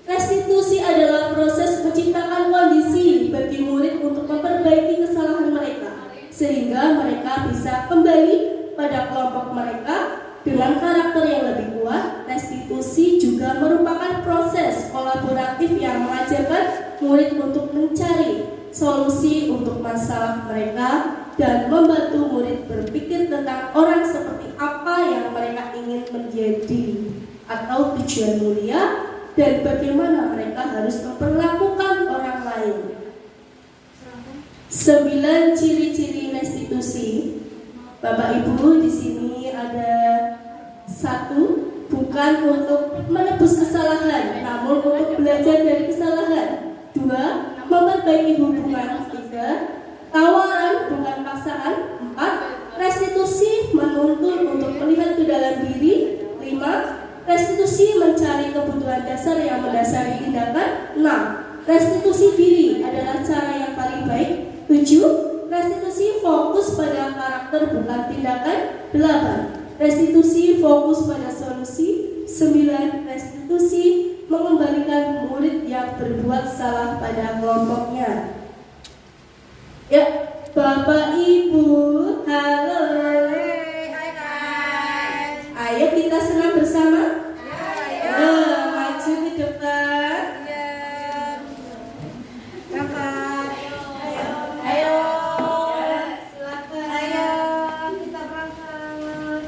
Restitusi adalah proses menciptakan kondisi bagi murid untuk memperbaiki kesalahan mereka, sehingga mereka bisa kembali pada kelompok mereka dengan karakter yang lebih kuat. Restitusi juga merupakan proses kolaboratif yang mengajarkan murid untuk mencari solusi untuk masalah mereka dan membantu murid berpikir tentang orang seperti apa yang mereka ingin menjadi atau tujuan mulia dan bagaimana mereka harus memperlakukan orang lain. 9 ciri-ciri restitusi. Bapak Ibu, di sini ada 1, bukan untuk menebus kesalahan, namun untuk belajar dari kesalahan. 2, memperbaiki hubungan. 3, tawaran bukan paksaan. 4, restitusi menuntun untuk melihat ke dalam diri. 5, restitusi mencari kebutuhan dasar yang mendasari tindakan. 6, restitusi diri adalah cara yang paling baik. 7, restitusi fokus pada karakter bukan tindakan. 8, restitusi fokus pada solusi. 9, restitusi mengembalikan murid yang berbuat salah pada kelompoknya. Ya, Bapak Ibu, halo. Ayo kita senam bersama. Maju ke depan. Ayo. Silakan. Ayo kita berangkat.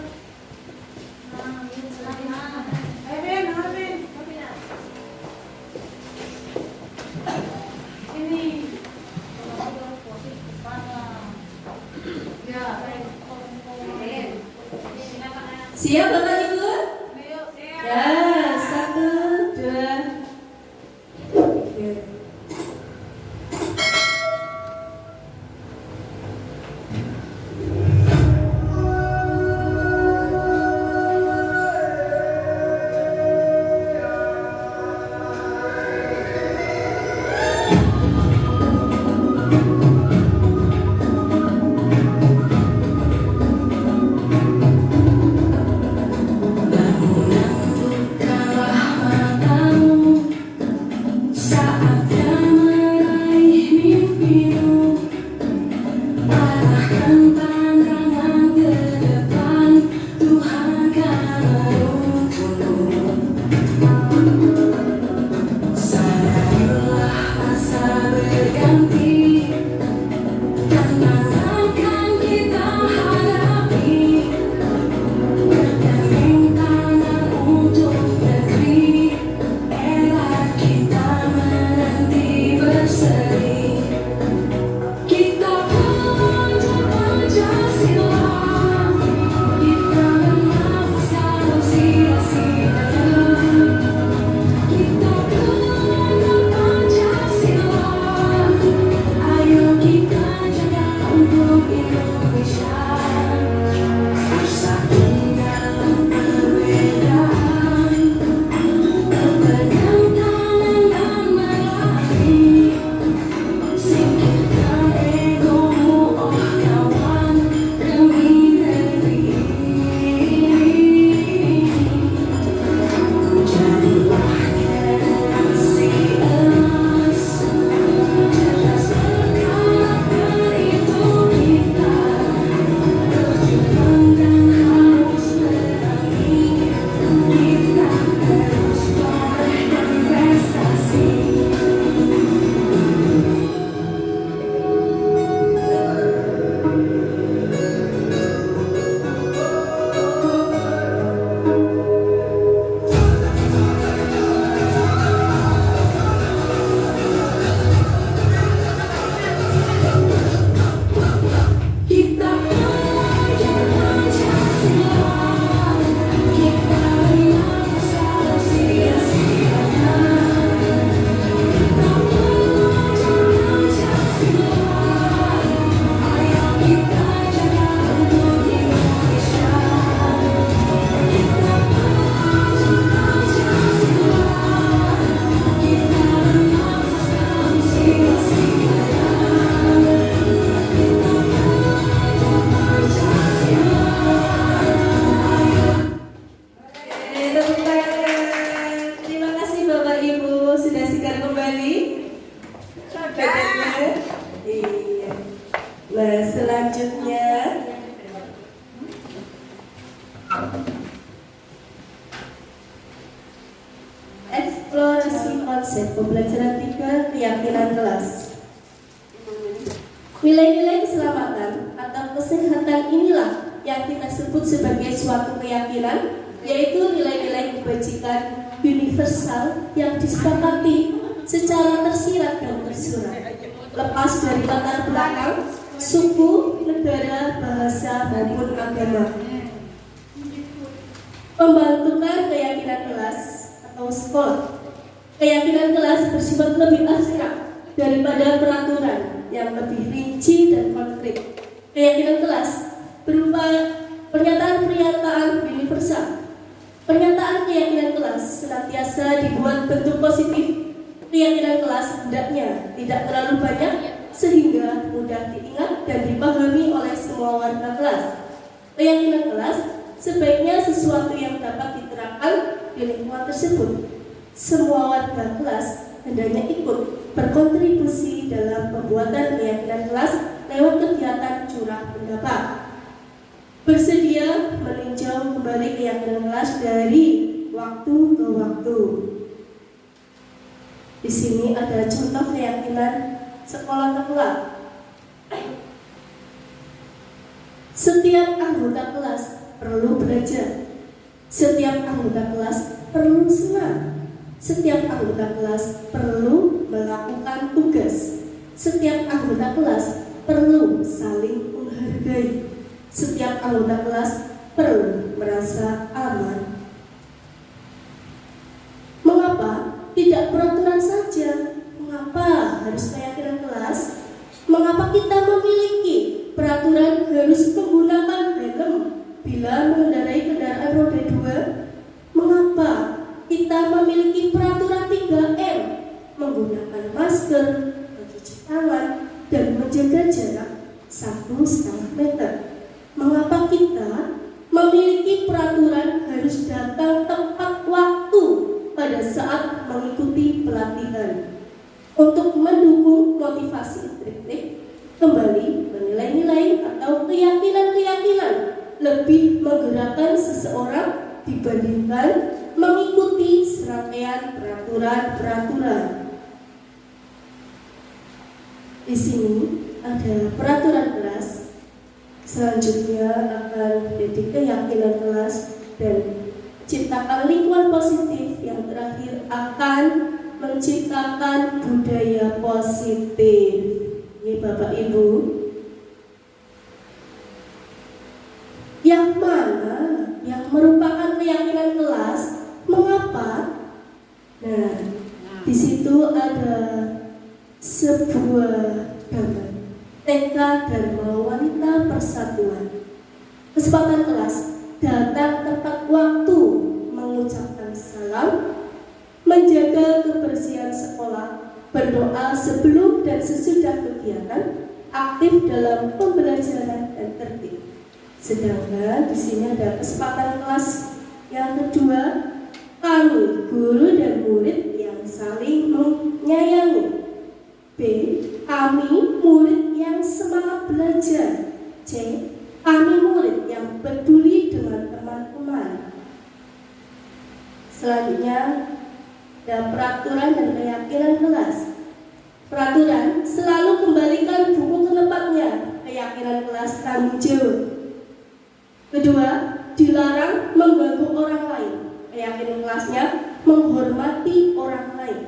Ini. Siap Bapak Ibu? Ya, 1, 2, 3. Bangunan Eksplorasi konsep pembelajaran 3, keyakinan kelas. Nilai-nilai keselamatan atau kesehatan inilah yang kita sebut sebagai suatu keyakinan, yaitu nilai-nilai kebajikan universal yang disepakati secara tersirat dan tersurat, lepas dari latar belakang, suku, negara, bahasa, maupun agama. Pembentukan keyakinan kelas atau sekolah. Keyakinan kelas bersifat lebih abstrak daripada peraturan yang lebih rinci dan konkret. Keyakinan kelas berupa pernyataan-pernyataan universal. Pernyataan keyakinan kelas senantiasa dibuat bentuk positif. Keyakinan kelas hendaknya tidak terlalu banyak sehingga mudah diingat dan dipahami oleh semua warga kelas. Keyakinan kelas sebaiknya sesuatu yang dapat diterapkan di lingkungan tersebut. Semua warga kelas hendaknya ikut berkontribusi dalam pembuatan keyakinan kelas lewat kegiatan curah pendapat. Bersedia meninjau kembali keyakinan kelas dari waktu ke waktu. Di sini ada contoh keyakinan sekolah kelak. Setiap anggota kelas perlu belajar. Setiap anggota kelas perlu senang. Setiap anggota kelas perlu melakukan tugas. Setiap anggota kelas perlu saling menghargai. Setiap anggota kelas perlu merasa aman. Mengapa tidak peraturan saja? Mengapa harus keyakinan kelas? Mengapa kita memiliki peraturan harus menggunakan helm bila mengendarai kendaraan roda 2? Mengapa kita memiliki peraturan 3M, menggunakan masker, mencuci tangan, dan menjaga jarak 1,5 meter? Mengapa kita memiliki peraturan harus datang tepat waktu pada saat mengikuti pelatihan? Untuk mendukung motivasi intrinsik, kembali menilai-nilai atau keyakinan-keyakinan lebih menggerakkan seseorang dibandingkan mengikuti serangkaian peraturan-peraturan. Di sini ada peraturan kelas. Selanjutnya akan menjadi keyakinan kelas dan ciptakan lingkungan positif. Yang terakhir akan menciptakan budaya positif. Ini Bapak Ibu. Yang mana yang merupakan keyakinan kelas? Mengapa? Nah, di situ ada sebuah gambar TK Dharma Wanita Persatuan. Kesempatan kelas datang tepat waktu, mengucapkan salam, menjaga kebersihan sekolah, berdoa sebelum dan sesudah kegiatan, aktif dalam pembelajaran dan tertib. Sedangkan di sini ada kesempatan kelas yang kedua, kami guru dan murid yang saling menyayangi. B. Kami murid yang semangat belajar. C. Kami murid yang peduli dengan teman-teman. Selanjutnya ada peraturan dan keyakinan kelas. Peraturan selalu kembalikan buku ke tempatnya. Keyakinan kelas tanggung jawab. Kedua, dilarang mengganggu orang lain. Keyakinan kelasnya menghormati orang lain.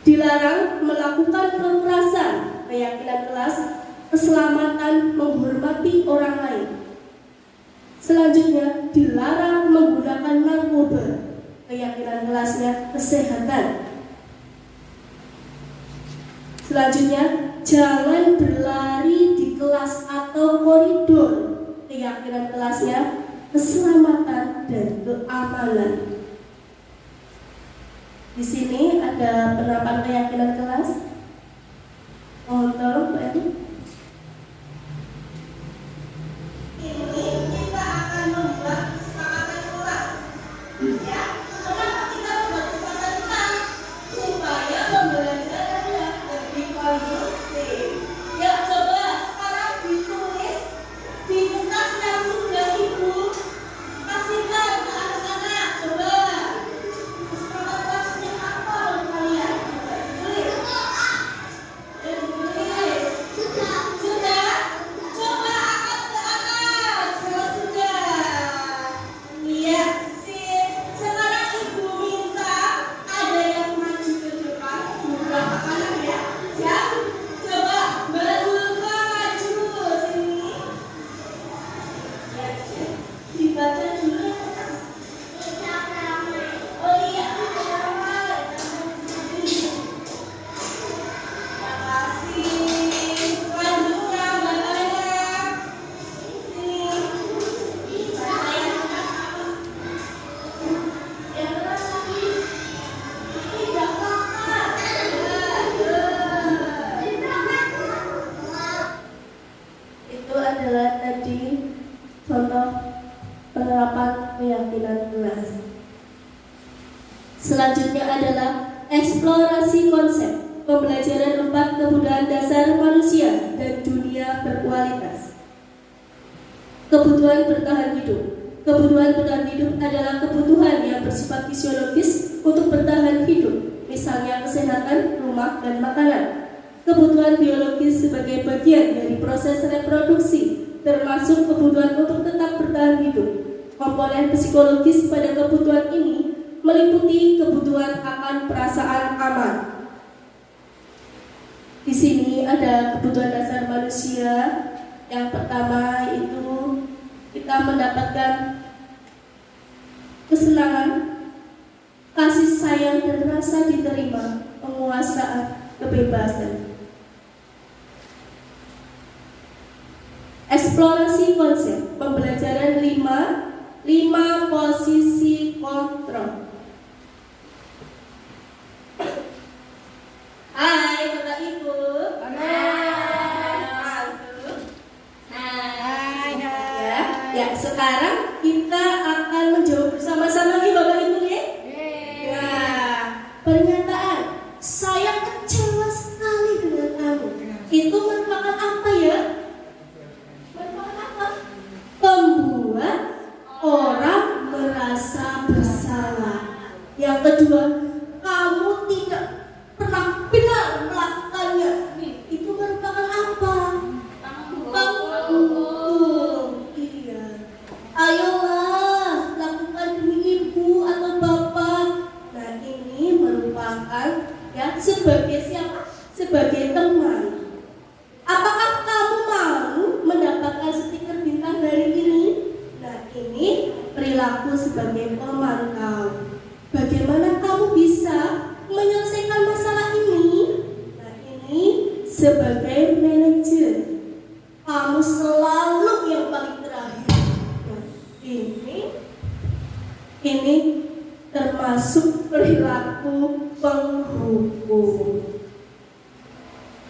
Dilarang melakukan kekerasan. Keyakinan kelas keselamatan, menghormati orang lain. Selanjutnya, dilarang menggunakan narkoba. Keyakinan kelasnya kesehatan. Selanjutnya, jangan berlari di kelas atau koridor. Keyakinan kelasnya keselamatan dan keamanan. Di sini ada penerapan keyakinan kelas. Mohon tolong Pak Edi. Ini kita akan membuat kesepakatan kelas. Ya, kenapa kita membuat kesepakatan kelas? Supaya pembelajarannya lebih kondusif. Ya, coba sekarang ditulis di kertas yang sudah Ibu penerapan keyakinan kelas. Selanjutnya adalah eksplorasi konsep pembelajaran 4 kebutuhan dasar manusia dan dunia berkualitas. Kebutuhan bertahan hidup. Kebutuhan bertahan hidup adalah kebutuhan yang bersifat fisiologis untuk bertahan hidup, misalnya kesehatan, rumah, dan makanan. Kebutuhan biologis sebagai bagian dari proses reproduksi, termasuk kebutuhan untuk tetap bertahan hidup. Komponen psikologis pada kebutuhan ini meliputi kebutuhan akan perasaan aman. Di sini ada kebutuhan dasar manusia. Yang pertama itu kita mendapatkan kesenangan, kasih sayang dan rasa diterima, penguasaan, kebebasan. Eksplorasi konsep pembelajaran 5 posisi kontrol. Hai Bapak Ibu. Ya, sekarang kita akan menjawab bersama-sama nih Bapak Ibu ya. Nah, pernyataan saya kecewa sekali dengan kamu. Itu merupakan apa ya? Merupakan apa? Membuat orang merasa bersalah. Yang kedua, kamu tidak pernah benar melakukannya. Itu merupakan apa? Iya. Ayolah, lakukan demi ibu atau bapak. Nah, ini merupakan ya sebagai siapa? Sebagai teman. Apakah kamu mau mendapatkan stiker bintang hari ini? Nah, ini perilaku sebagai pemantau. Bagaimana kamu bisa menyelesaikan masalah ini? Nah, ini sebagai manajer. Kamu selalu yang paling terakhir. Nah, ini termasuk perilaku penghukum.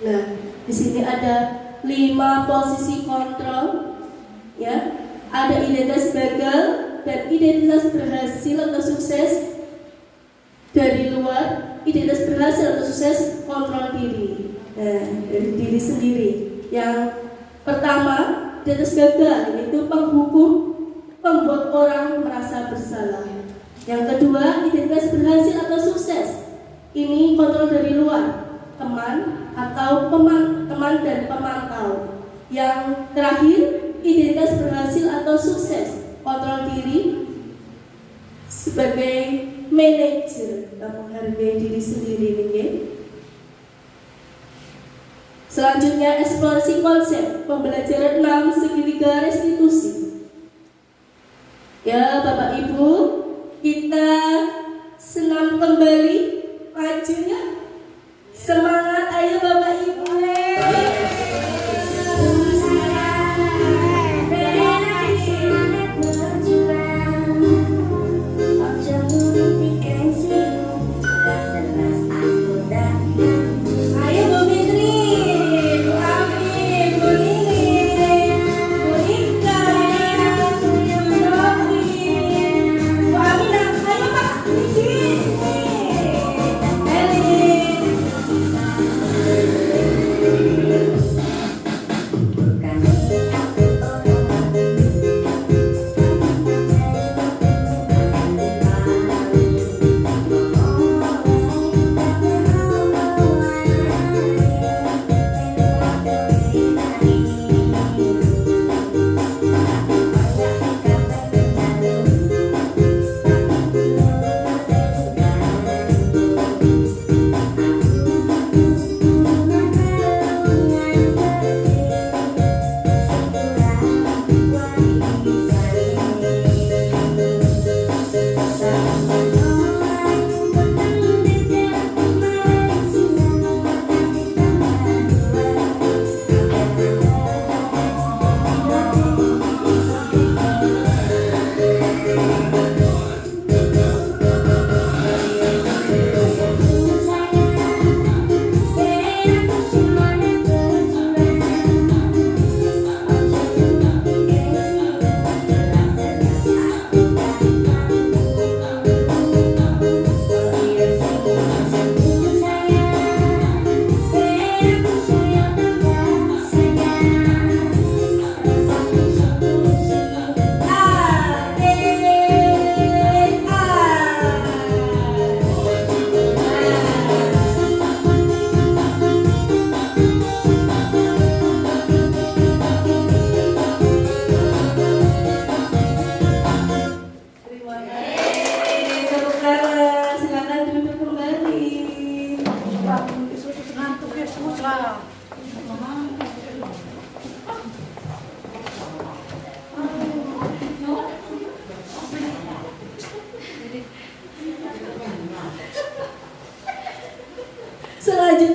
Nah, di sini ada 5 posisi kontrol, ya. Ada identitas gagal dan identitas berhasil atau sukses dari luar, identitas berhasil atau sukses kontrol diri, dari diri sendiri. Yang pertama, identitas gagal, yaitu penghukum, membuat orang merasa bersalah. Yang kedua, identitas berhasil atau sukses, ini kontrol dari luar, teman atau teman dan pemantau. Yang terakhir, identitas berhasil atau sukses, kontrol diri sebagai manajer, menghargai diri sendiri. Okay? Selanjutnya, eksplorasi konsep pembelajaran 6 segitiga restitusi. Ya Bapak Ibu, kita senam kembali, majunya. Semangat, ayo Bapak Ibu.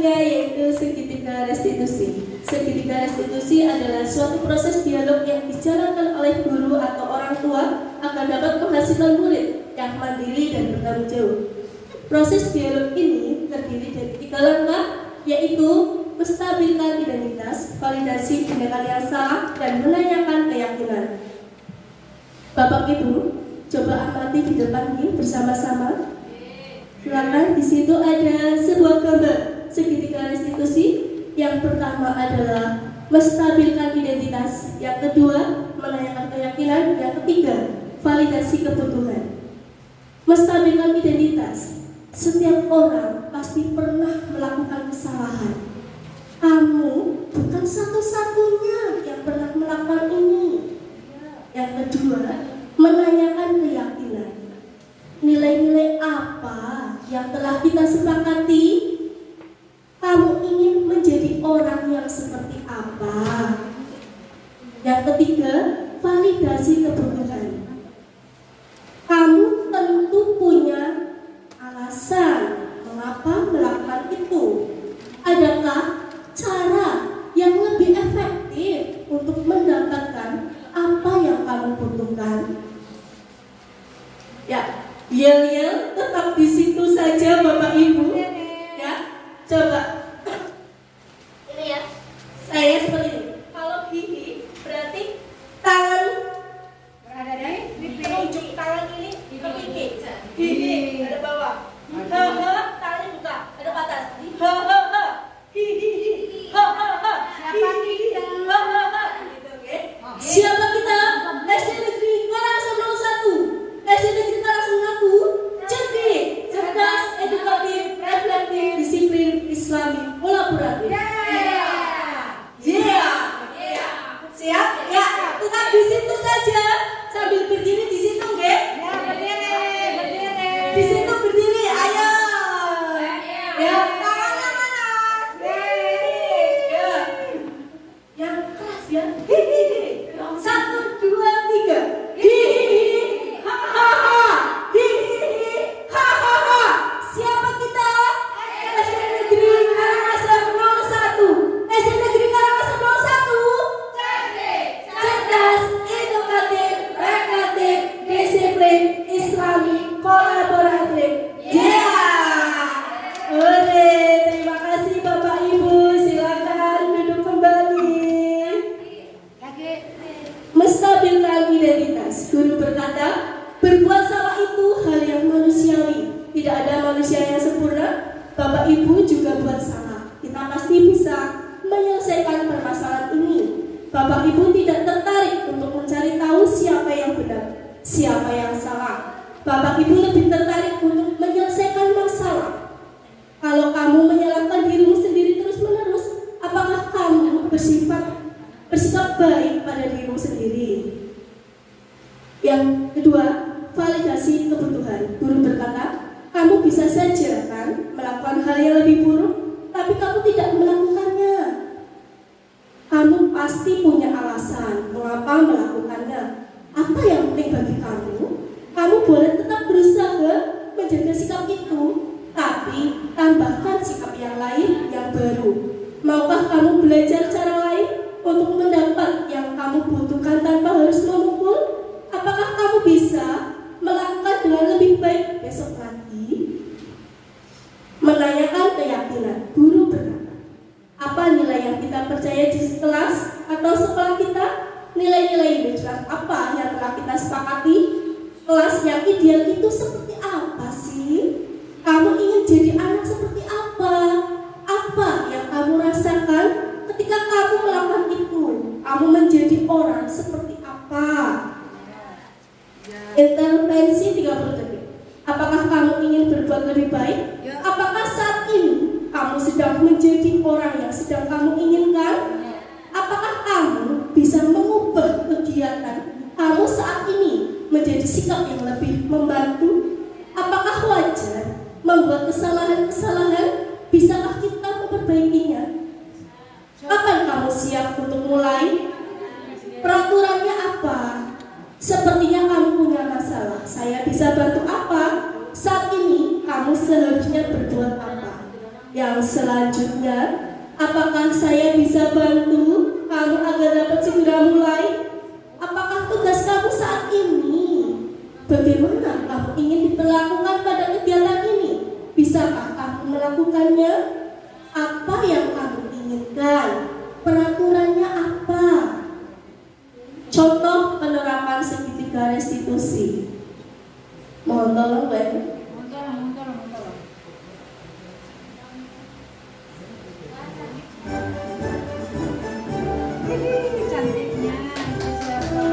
ketiga yaitu segitiga restitusi. Segitiga restitusi adalah suatu proses dialog yang dijalankan oleh guru atau orang tua agar dapat menghasilkan murid yang mandiri dan bertanggung jawab. Proses dialog ini terdiri dari 3 langkah, yaitu menstabilkan identitas, validasi tindakan yang salah, dan menanyakan keyakinan. Bapak Ibu, coba amati di depan ini bersama-sama. Silakan, di situ ada sebuah gambar segitiga restitusi. Yang pertama adalah menstabilkan identitas, yang kedua menanyakan keyakinan, yang ketiga validasi kebutuhan. Menstabilkan identitas. Setiap orang pasti pernah melakukan kesalahan. Kamu bukan satu-satunya yang pernah melakukan ini. Yang kedua, menanyakan keyakinan. Nilai-nilai apa yang telah kita sepakati? Kamu ingin menjadi orang yang seperti apa? Yang ketiga, validasi kebutuhan. Kamu tentu punya alasan mengapa melakukan itu. Adakah cara yang lebih efektif untuk mendapatkan apa yang kamu butuhkan? Ya, yel-yel tetap di situ saja Bapak Ibu. Ya, coba. Ini ya, saya seperti ini. Kalau hihi berarti tangan Berada di penunjuk tangan ini ke pipi. Hihi ada bawah. He, tangannya buka, ada ke atas. He, hihi, Siapa kita? Gitu, oke? Siapa kita? SD Negeri Karangasem 01. SD Negeri Karangasem 1. Cerdik, cerdas, edukatif, reflektif, disiplin, Islami, kolaboratif. Siap? Ya, tetap di situ saja sambil berdiri di situ, nggih? Di situ berdiri, ayo. Ya, tangannya mana? Ya. Yang keras ya. Hihihi. 1, 2, 3. Hihihi. Ha ha ha. Hihihi. Ha ha ha. Siapa kita? SD Negeri Karangasem 01. SD Negeri Karangasem 01. Cerdas, edukatif, reflektif, disiplin, Islami, kolaboratif. Oke, terima kasih Bapak Ibu. Silakan duduk kembali. Menstabilkan identitas. Guru berkata, berbuat salah itu hal yang manusiawi. Tidak ada manusia yang sempurna. Bapak Ibu juga buat salah. Kita pasti bisa menyelesaikan permasalahan ini. Bapak Ibu tidak tertarik untuk mencari tahu siapa yang benar, siapa yang salah. Bapak Ibu lebih tertarik untuk menyelesaikan masalah. Kalau kamu menyalahkan dirimu sendiri terus-menerus, apakah kamu bersikap baik pada dirimu sendiri? Yang kedua, validasi kebutuhan. Guru berkata, kamu bisa saja kan melakukan hal yang lebih buruk, tapi kamu tidak melakukannya. Kamu pasti punya alasan mengapa melakukannya. Apa yang penting bagi kamu? Kamu boleh tetap berusaha menjaga sikap itu, tapi tambahkan sikap yang lain yang baru. Maukah kamu belajar cara lain untuk mendapat yang kamu butuhkan tanpa harus memukul? Apakah kamu bisa melakukan dengan lebih baik besok nanti? Menanyakan keyakinan. Guru berkata, apa nilai yang kita percaya di kelas atau sekolah kita? Nilai-nilai benchmark apa yang telah kita sepakati? Kelas yang ideal itu seperti apa sih? Kamu ingin jadi anak seperti apa? Apa yang kamu rasakan ketika kamu melakukan itu? Kamu menjadi orang seperti apa? Intervensi 30 detik. Apakah kamu ingin berbuat lebih baik? Apakah saat ini kamu sedang menjadi orang yang sedang kamu inginkan? Apakah kamu bisa mengubah kegiatan kamu saat ini menjadi sikap yang lebih membantu? Apakah wajar membuat kesalahan-kesalahan? Bisakah kita memperbaikinya? Kapan kamu siap untuk mulai? Peraturannya apa? Sepertinya kamu punya masalah. Saya bisa bantu apa? Saat ini kamu seharusnya berbuat apa? Yang selanjutnya, apakah saya bisa bantu kamu agar dapat segera mulai? Apakah tugas kamu saat ini? Bagaimana kamu ingin diperlakukan pada kegiatan ini? Bisakah kamu melakukannya? Apa yang kamu inginkan? Peraturannya apa? Contoh penerapan segitiga restitusi. Mohon tolong, Mbak. Mundur. Cantiknya siapa?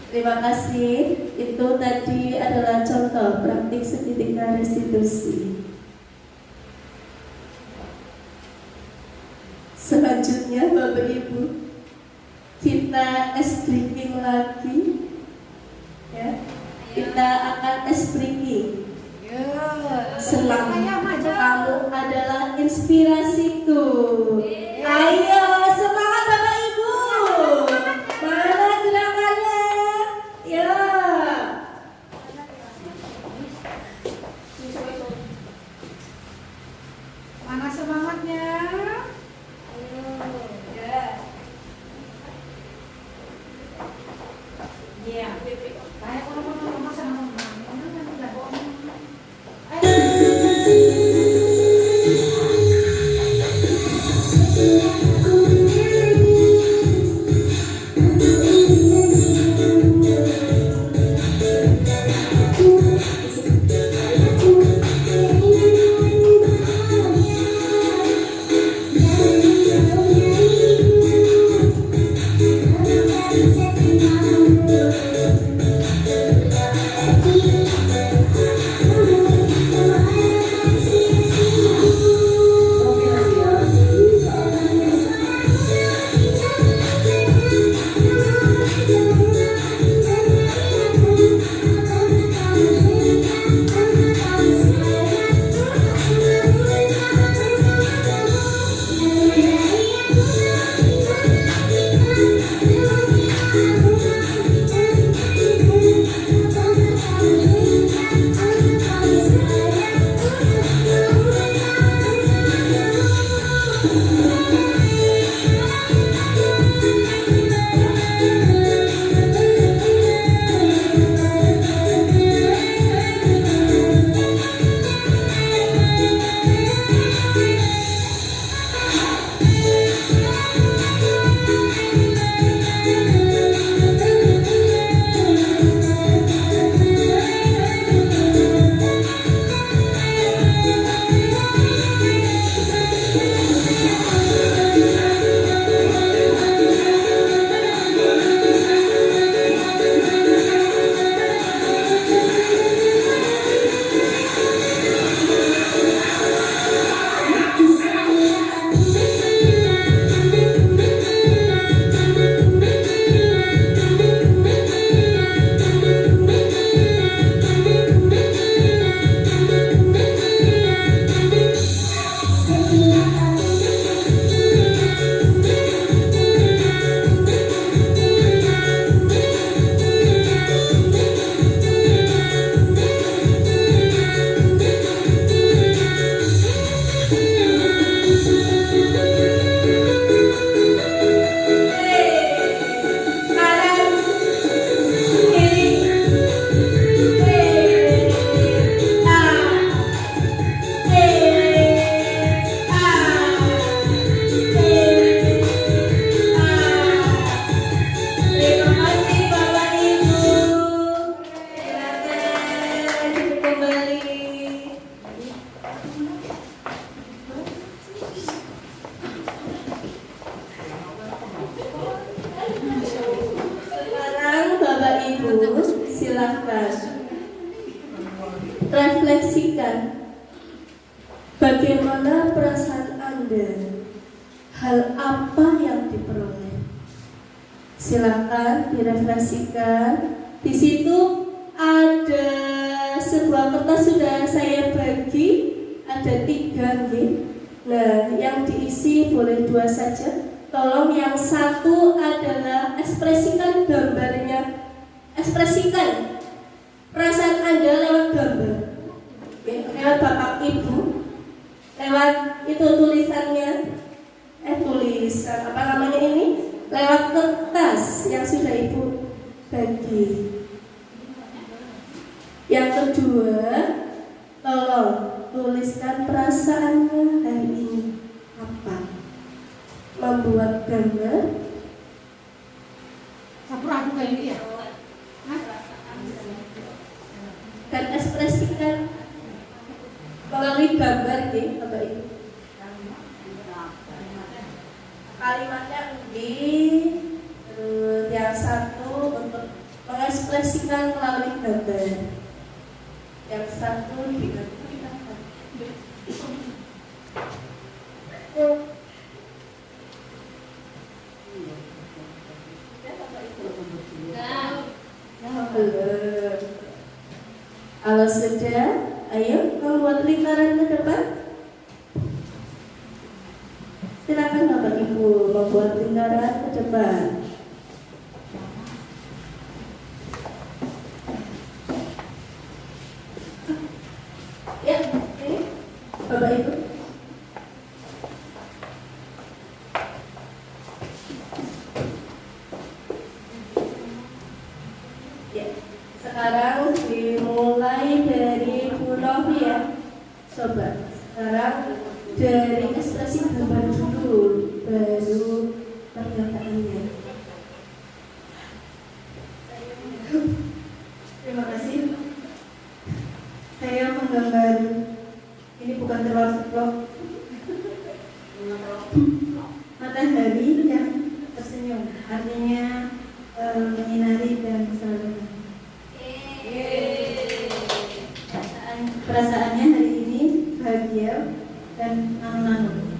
Terima kasih. Itu tadi adalah contoh praktik segitiga restitusi. Selanjutnya, Bapak Ibu, kita ice breaking lagi. Ya, kita akan ice breaking. Senang kamu adalah inspirasiku. Ayo, semangat Bapak Ibu. Mana gerakannya? Ya. Mana semangatnya? Iya. Kayak orang-orang masa Aku silakan refleksikan bagaimana perasaan Anda, hal apa yang diperoleh. Silakan direfleksikan. Di situ ada sebuah kertas sudah saya bagi, ada 3 nih. Nah, yang diisi boleh 2 saja. Tolong yang satu adalah ekspresikan gambarnya, ekspresikan perasaan Anda lewat gambar. Oke, lewat Bapak Ibu, lewat itu tulisannya, tulisan apa namanya ini, lewat kertas yang sudah Ibu bagi. Yang kedua, tolong tuliskan perasaannya hari ini apa. Membuat gambar. Campur aduk kayak ini ya. Dan ekspresikan melalui gambar nih, Bapak Ibu. Kalimatnya di yang satu untuk mengekspresikan melalui gambar, yang satu dengan kalau sudah, ayo membuat lingkaran ke depan. Silakan Bapak Ibu membuat lingkaran ke depan. Ya, ini Bapak Ibu. Ya, sekarang dimulai dari Bu Novi ya. Coba sekarang dari ekspresi gambar dulu, baru pernyataannya. Terima kasih. Saya menggambar, ini bukan telur matahari yang tersenyum, artinya menyinari dan selalu. Perasaannya hari ini bahagia dan nano-nano.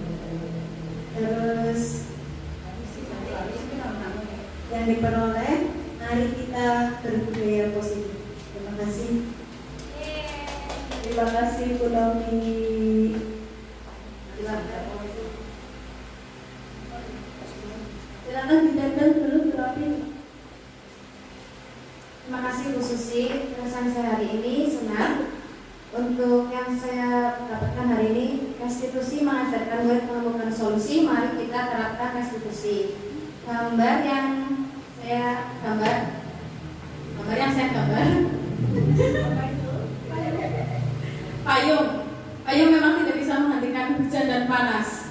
Terus yang diperoleh, mari kita berbudaya positif. Terima kasih. Terima kasih Bu Novi. Silakan ditempel dulu Bu Novi. Terima kasih Bu Susi. Perasaan saya hari ini senang. Untuk yang saya dapatkan hari ini, restitusi mengajarkan buat menemukan solusi. Mari kita terapkan restitusi. Gambar yang saya gambar Payung memang tidak bisa menghentikan hujan dan panas.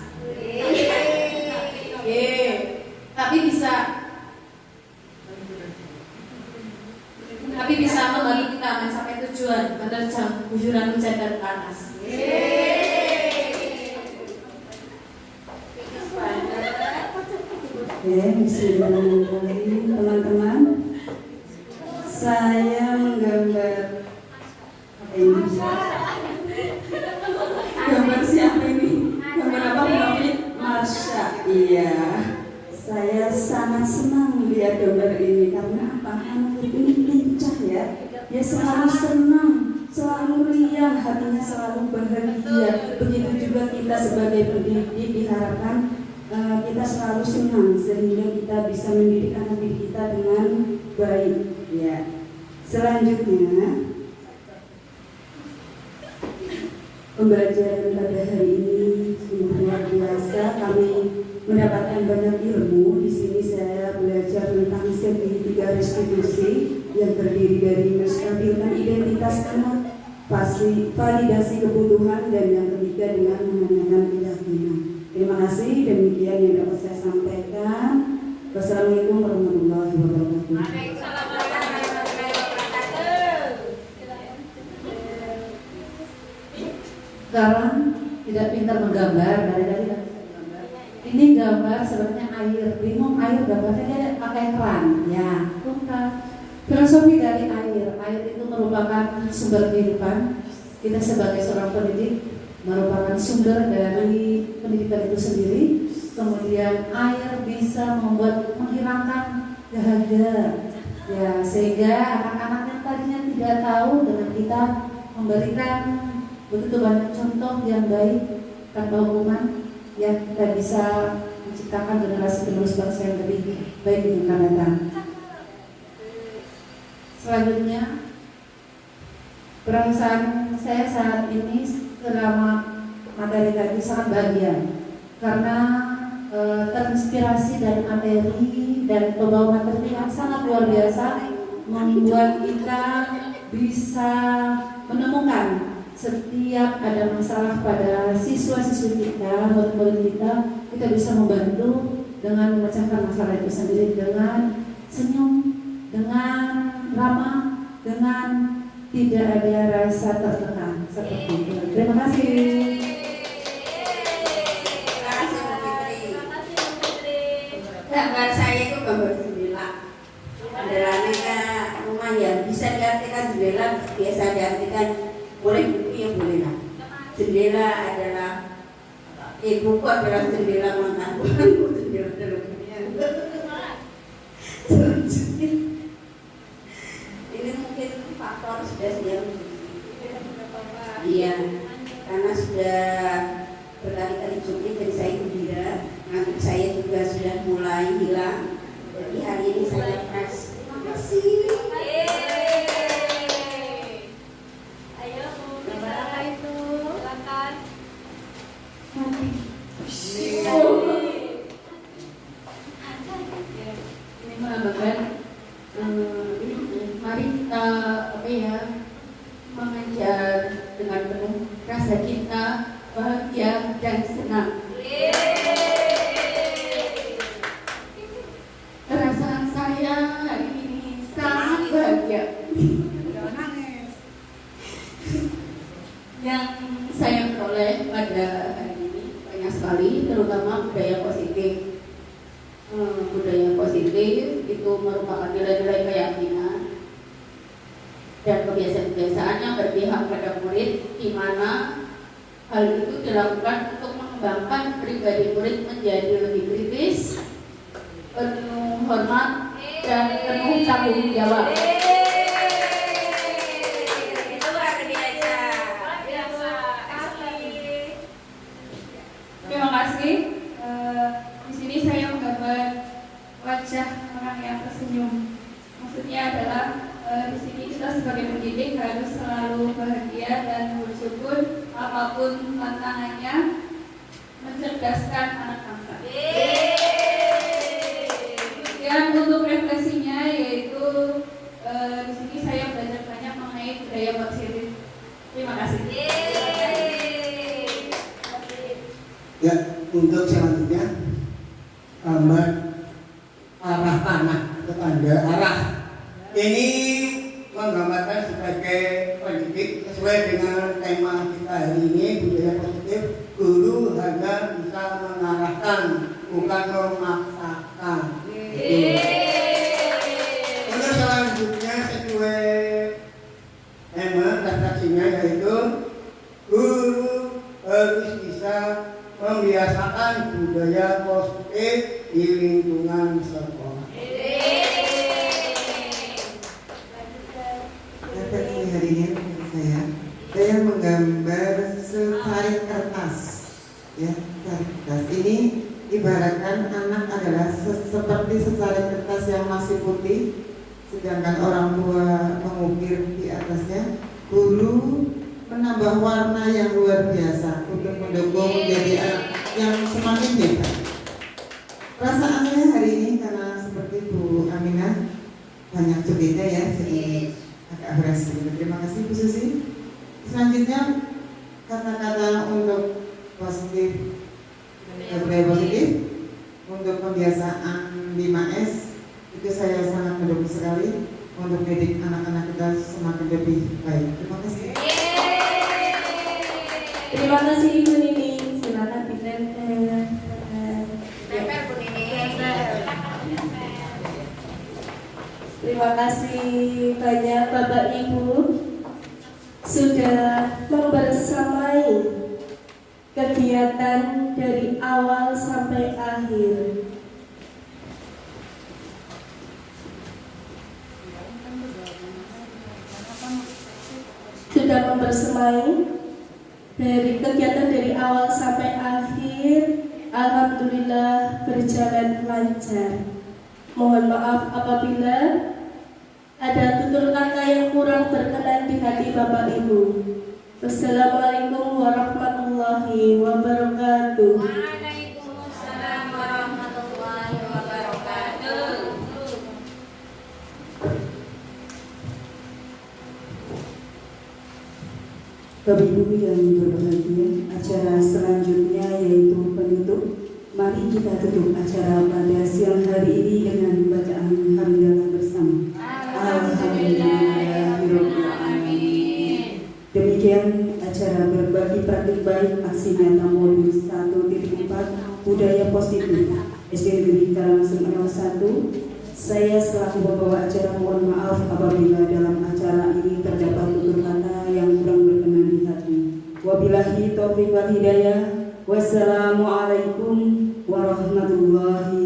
Tapi bisa membantu kita mencapai tujuan menerjang guguran hujan dan panas. Bismillahirrahmanirrahim. Teman-teman, saya menggambar apa ini? Gambar siapa ini? Gambar apa Novi? Marsha. Iya. Saya sangat senang melihat gambar ini karena apa? Anak ini lincah ya. Dia selalu senang, selalu riang, hatinya selalu bahagia. Begitu juga kita sebagai pendidik diharapkan kita selalu senang sehingga kita bisa mendidik anak didik kita dengan baik. Ya. Selanjutnya, pembelajaran pada hari ini sungguh luar biasa. Kami mendapatkan banyak ilmu. Di sini saya belajar tentang segitiga restitusi yang terdiri dari menstabilkan identitas anak, validasi kebutuhan, dan yang ketiga dengan menanyakan keyakinan. Terima kasih, demikian yang dapat saya sampaikan. Wassalamualaikum warahmatullahi wabarakatuh. Sekarang tidak pintar menggambar, dari ini gambar sebenarnya air, bingung air gambarnya dia pakai keran, ya bukan. Filosofi dari air air itu merupakan sumber kehidupan. Kita sebagai seorang pendidik merupakan sumber dari pendidikan itu sendiri. Kemudian air bisa menghilangkan dahaga, ya, sehingga anak-anak yang tadinya tidak tahu, dengan kita memberikan begitu banyak contoh yang baik tanpa hukuman, ya, kita bisa menciptakan generasi penerus bangsa yang lebih baik di akan datang. Selanjutnya, perasaan saya saat ini selama materi tadi sangat bahagia karena terinspirasi dari materi dan pembawa materi yang sangat luar biasa, membuat kita bisa menemukan setiap ada masalah pada siswa-siswi kita, murid-murid kita bisa membantu dengan memecahkan masalah itu sendiri dengan senyum, dengan ramah, dengan tidak ada rasa tertekan seperti itu. Terima kasih. Gambar saya itu gambar jendela. Jendelanya kan lumayan bisa diartikan jendela, biasa diartikan boleh buku ya boleh lah. Jendela adalah buku adalah jendela mataku, jendela dunia. Selanjutnya, ini mungkin faktor sudah siap. Iya, karena sudah berkali-kali cuti dan saya gembira. Ngantuk saya juga sudah mulai hilang. Jadi hari ini saya fresh. Terima kasih. Ayo Bu, gambar apa itu? Silakan. Ini melambangkan mari kita mengejar dengan penuh rasa cinta, bahagia dan senang. Perasaan saya hari ini sangat bahagia. Yang saya peroleh pada hari ini banyak sekali, terutama budaya positif. Budaya positif itu merupakan nilai-nilai keyakinan dan kebiasaan-kebiasaan yang berpihak pada murid, di mana hal itu dilakukan untuk mengembangkan pribadi murid menjadi lebih kritis, penuh hormat, dan penuh tanggung jawab. Terima kasih. Di sini saya menggambar wajah orang yang tersenyum. Maksudnya adalah di sini kita sebagai pendidik harus selalu bahagia dan bersyukur apapun tantangannya, mencerdaskan anak bangsa. Kemudian untuk refleksinya yaitu di sini saya belajar banyak mengenai budaya positif. Terima kasih. Ya, untuk selanjutnya gambar arah panah kepada arah. Ini menggambarkan sebagai pendidik sesuai dengan tema kita hari ini, budaya positif. Guru hanya bisa mengarahkan, bukan memaksakan. Untuk selanjutnya sesuai tema refleksinya yaitu guru harus bisa membiasakan budaya positif di lingkungan sekolah. Hari ini saya menggambar secari kertas, ya, secari kertas. Ini ibaratkan anak adalah seperti secari kertas yang masih putih, sedangkan orang tua mengukir di atasnya. Guru menambah warna yang luar biasa untuk mendukung menjadi anak yang semakin hebat. Perasaannya hari ini karena seperti Bu Aminah banyak cukitnya ya, jadi agak beras sedikit. Terima kasih Bu Susi. Selanjutnya kata-kata untuk positif, budaya positif untuk kebiasaan 5S itu saya sangat mendukung sekali untuk mendidik anak-anak kita semakin lebih baik. Terima kasih. Terima kasih Ibu Nini. Silakan ditempel. Nempel Bu Nini. Terima kasih banyak Bapak Ibu sudah membersamai kegiatan dari awal sampai akhir. Sudah membersamai dari kegiatan dari awal sampai akhir. Alhamdulillah berjalan lancar. Mohon maaf apabila ada tutur kata yang kurang berkenan di hati Bapak Ibu. Wassalamualaikum warahmatullahi wabarakatuh. Waalaikumsalam warahmatullahi wabarakatuh. Bapak Ibu yang berbahagia, acara selanjutnya yaitu penutup. Mari kita tutup acara pada siang hari ini dengan bacaan hamdalah bersama. Alhamdulillahirobbilalamin. Demikian acara berbagi praktik baik aksi nyata modul 1.4 budaya positif SD Negeri Karangasem 01. Saya selaku pembawa acara mohon maaf apabila dalam acara ini terdapat tutur kata yang kurang berkenan di hati. Wabillahi taufiq wal hidayah. Wassalamualaikum warahmatullahi